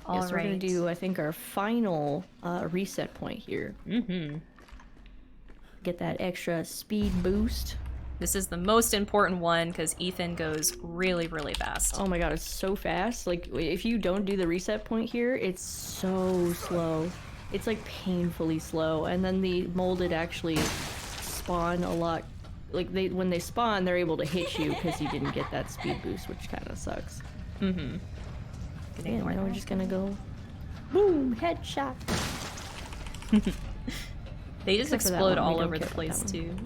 All Yes, we're gonna right. do, I think, our final reset point here. Mm-hmm. Get that extra speed boost. This is the most important one because Ethan goes really, really fast. Oh my god, it's so fast. Like, if you don't do the reset point here, it's so slow. It's like painfully slow. And then the molded actually spawn a lot. Like, when they spawn, they're able to hit you because you didn't get that speed boost, which kind of sucks. Mm-hmm. Yeah, now we're just gonna go boom, headshot. They just Except for that explode one, we all don't over the care about place that too.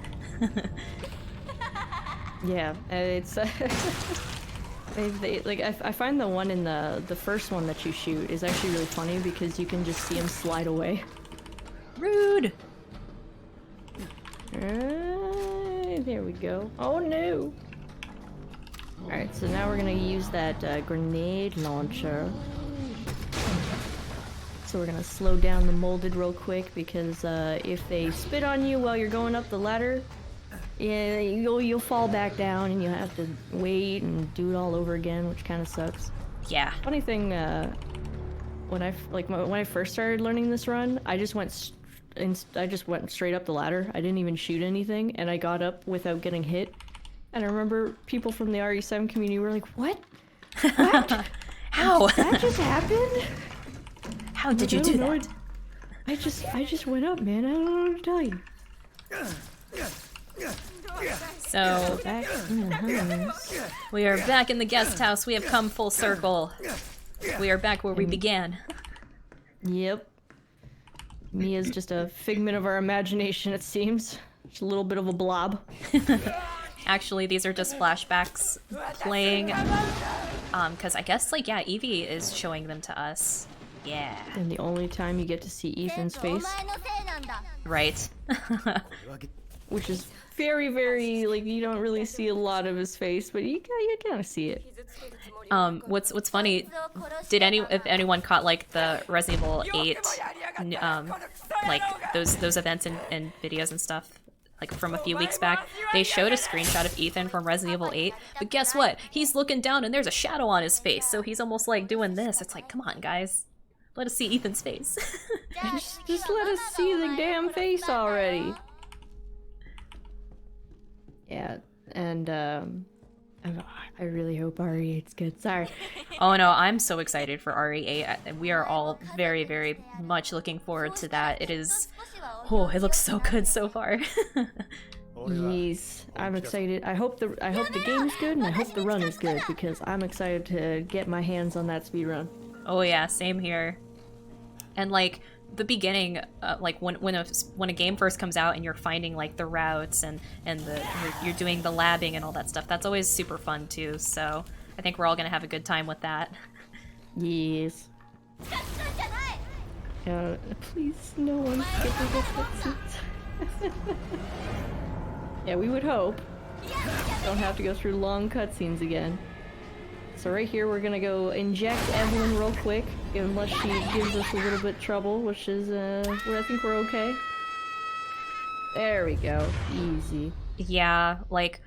Yeah, it's I find the one in the first one that you shoot is actually really funny because you can just see him slide away. Rude. There we go. Oh no! Alright, so now we're gonna use that grenade launcher. So we're gonna slow down the molded real quick because if they spit on you while you're going up the ladder, yeah, you'll fall back down and you'll have to wait and do it all over again, which kind of sucks. Yeah. Funny thing, when I first started learning this run, I just went straight up the ladder. I didn't even shoot anything, and I got up without getting hit. And I remember people from the RE7 community were like, "What? What? How? That just happened? How did you do that? I just went up, man. I don't know what to tell you." So Back in the house. we are back in the guest house. We have come full circle. We are back where we began. Yep. Mia's just a figment of our imagination, it seems. Just a little bit of a blob. Actually, these are just flashbacks playing. Because I guess, like, yeah, Evie is showing them to us. Yeah. And the only time you get to see Ethan's face, Right. which is very, very, like, you don't really see a lot of his face, but you kind of see it. What's funny? If anyone caught like the Resident Evil 8, like those events and videos and stuff, like from a few weeks back, they showed a screenshot of Ethan from Resident Evil 8. But guess what? He's looking down and there's a shadow on his face, so he's almost like doing this. It's like, come on, guys, let us see Ethan's face. just let us see the damn face already. Yeah, and I really hope RE8's good. Sorry. Oh no, I'm so excited for RE8. We are all very, very much looking forward to that. It is, oh, it looks so good so far. Yes, I'm excited. I hope the game's good, and I hope the run is good because I'm excited to get my hands on that speed run. Oh yeah, same here. And like the beginning, like when a game first comes out and you're finding like the routes and you're doing the labbing and all that stuff, that's always super fun too. So I think we're all gonna have a good time with that. Yes. Please, no one skip the cutscenes. Yeah, we would hope. Don't have to go through long cutscenes again. So right here, we're gonna go inject Evelyn real quick, unless she gives us a little bit of trouble, which is, where I think we're okay. There we go. Easy. Yeah, like,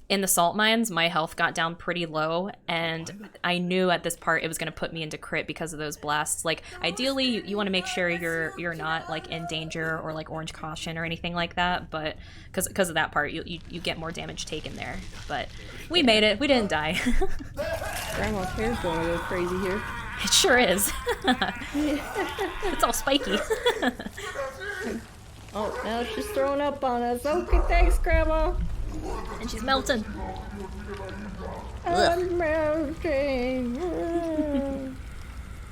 in the salt mines, my health got down pretty low, and I knew at this part it was gonna put me into crit because of those blasts. Like, ideally, you want to make sure you're not like in danger or like orange caution or anything like that, but because of that part, you get more damage taken there. But we made it. We didn't die. Grandma's hair's going a little crazy here. It sure is. It's all spiky. Oh, now she's throwing up on us. Okay, thanks, Grandma. And she's melting. I'm melting.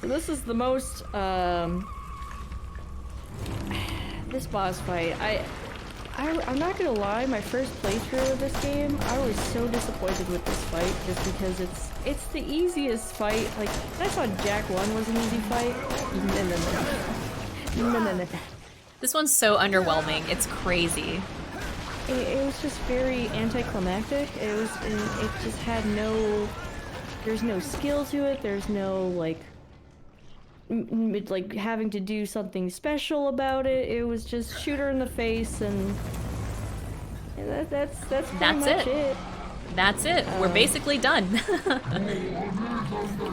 So this is the most, this boss fight, I'm not gonna lie, my first playthrough of this game, I was so disappointed with this fight just because it's the easiest fight. Like, I thought Jak 1 was an easy fight. No. This one's so underwhelming. It's crazy. It was just very anticlimactic. It just had there's no skill to it. There's no like having to do something special about it. It was just shoot her in the face and that's pretty much it. That's it. We're basically done.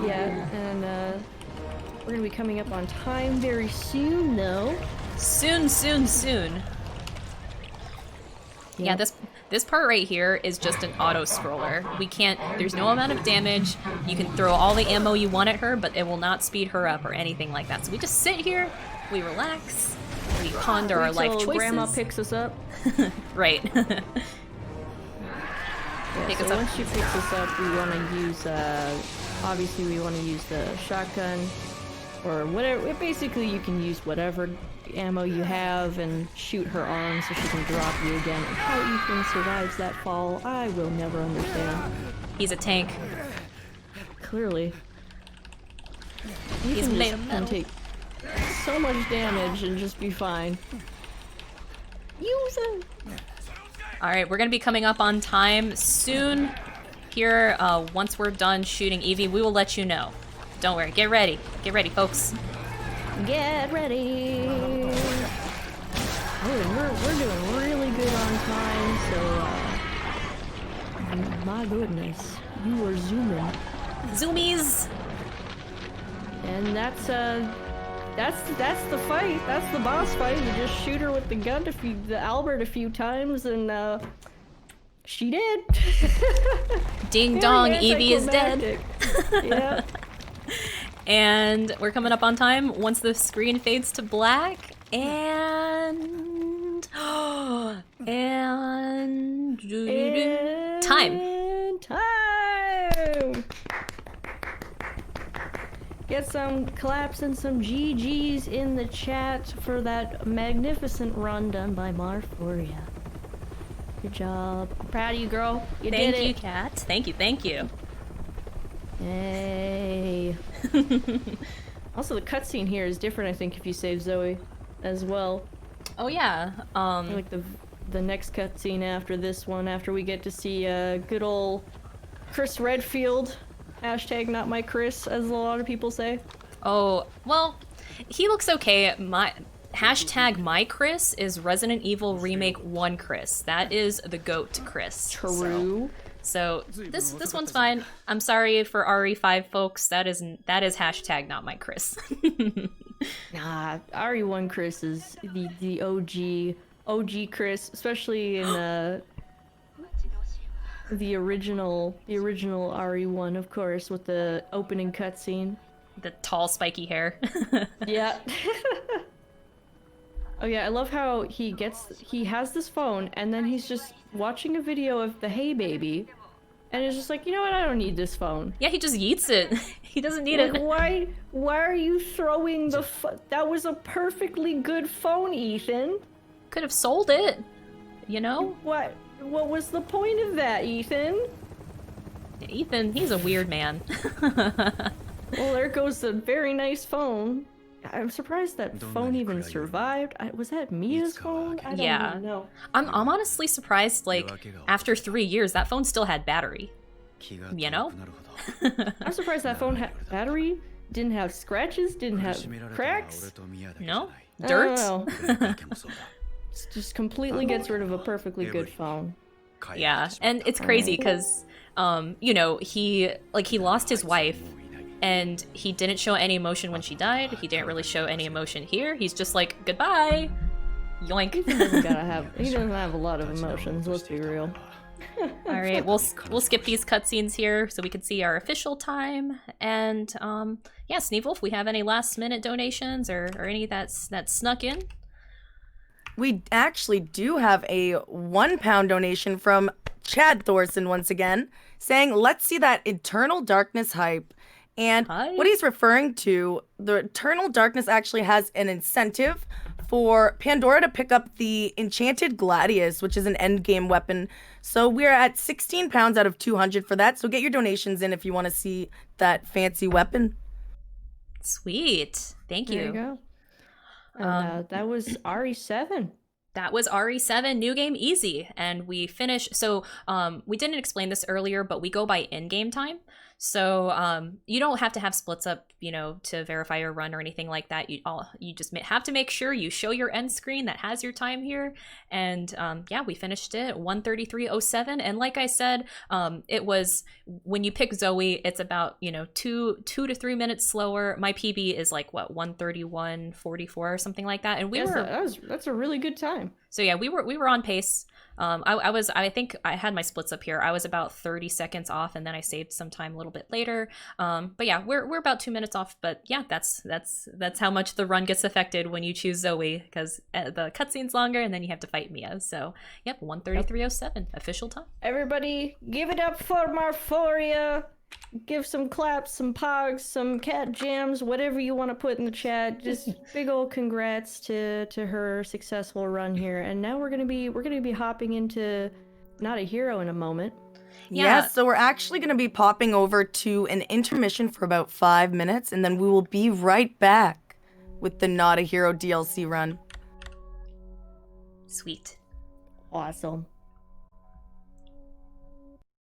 Yeah, and we're gonna be coming up on time very soon, though. Soon, soon, soon. Yeah, this part right here is just an auto scroller. We can't, there's no amount of damage. You can throw all the ammo you want at her, but it will not speed her up or anything like that. So we just sit here, we relax, we ponder our life choices. Grandma picks us up. Right. Yeah, so once she picks us up, we want to use, obviously we want to use the shotgun, or whatever. Basically, you can use whatever ammo you have and shoot her arm so she can drop you again. And how Ethan survives that fall, I will never understand. He's a tank. Clearly. He's Ethan made of can metal. take so much damage and just be fine. Use him! Alright, we're gonna be coming up on time soon. Here, once we're done shooting Evie, we will let you know. Don't worry, get ready. Get ready, folks. Get ready! Oh, we're doing really good on time, so, my goodness, you are zooming. Zoomies! And that's the fight. That's the boss fight. You just shoot her with the gun the Albert a few times, and she did. Ding dong, Evie is dead. Yeah. And we're coming up on time once the screen fades to black, and time. Time. Get some claps and some GGs in the chat for that magnificent run done by Marphoria. Good job. I'm proud of you, girl. You did it. Thank you, Kat. Thank you, thank you. Hey. Also, the cutscene here is different, I think, if you save Zoe as well. Oh yeah. Like the next cutscene after this one, after we get to see good old Chris Redfield. Hashtag not my Chris, as a lot of people say. Oh, well, he looks okay. Hashtag my Chris is Resident Evil Remake 1 Chris. That is the GOAT Chris. True. So this one's fine. I'm sorry for RE5 folks. That is hashtag not my Chris. Nah, RE1 Chris is the OG Chris, especially in the original RE1, of course, with the opening cutscene. The tall, spiky hair. Yeah. Oh yeah, I love how he has this phone, and then he's just watching a video of the Hey Baby, and it's just like, you know what, I don't need this phone. Yeah, he just yeets it. He doesn't need it. Why are you throwing the that was a perfectly good phone, Ethan. Could have sold it, you know? What was the point of that, Ethan? Ethan, he's a weird man. Well, there goes the very nice phone. I'm surprised that phone even survived. Was that Mia's phone? I don't even know. I'm honestly surprised, like, after 3 years, that phone still had battery. You know? I'm surprised that phone had battery, didn't have scratches, didn't have cracks. No? I Dirt? don't know. Just completely gets rid of a perfectly good phone. Yeah, and it's crazy because, you know, he lost his wife, and he didn't show any emotion when she died. He didn't really show any emotion here. He's just like, goodbye, yoink. He doesn't have a lot of emotions, let's be real. All right, we'll skip these cutscenes here so we can see our official time. And yeah, Sneevolf, we have any last minute donations or any that's snuck in? We actually do have a £1 donation from Chad Thorson once again, saying, let's see that Eternal Darkness hype. And what he's referring to, the Eternal Darkness actually has an incentive for Pandora to pick up the Enchanted Gladius, which is an endgame weapon. So we're at £16 out of 200 for that. So get your donations in if you want to see that fancy weapon. Sweet. Thank you. There you go. And, that was RE7. That was RE7, new game easy. And we finished, so we didn't explain this earlier, but we go by in-game time. So you don't have to have splits up, you know, to verify your run or anything like that. You just have to make sure you show your end screen that has your time here. And yeah, we finished it at 1:33:07. And like I said, it was, when you pick Zoe, it's about, you know, 2 to 3 minutes slower. My PB is like what, 1:31:44 or something like that. And that's a really good time. So yeah, we were on pace. I think I had my splits up here. I was about 30 seconds off, and then I saved some time a little bit later. But yeah, we're about 2 minutes off. But yeah, that's how much the run gets affected when you choose Zoe, because the cutscene's longer, and then you have to fight Mia. So yep, 1:33:07 official time. Everybody, give it up for Marphoria. Give some claps, some pogs, some cat jams, whatever you want to put in the chat. Just big old congrats to her successful run here. And now we're gonna be hopping into Not a Hero in a moment. Yeah. Yes, so we're actually going to be popping over to an intermission for about 5 minutes, and then we will be right back with the Not a Hero DLC run. Sweet. Awesome.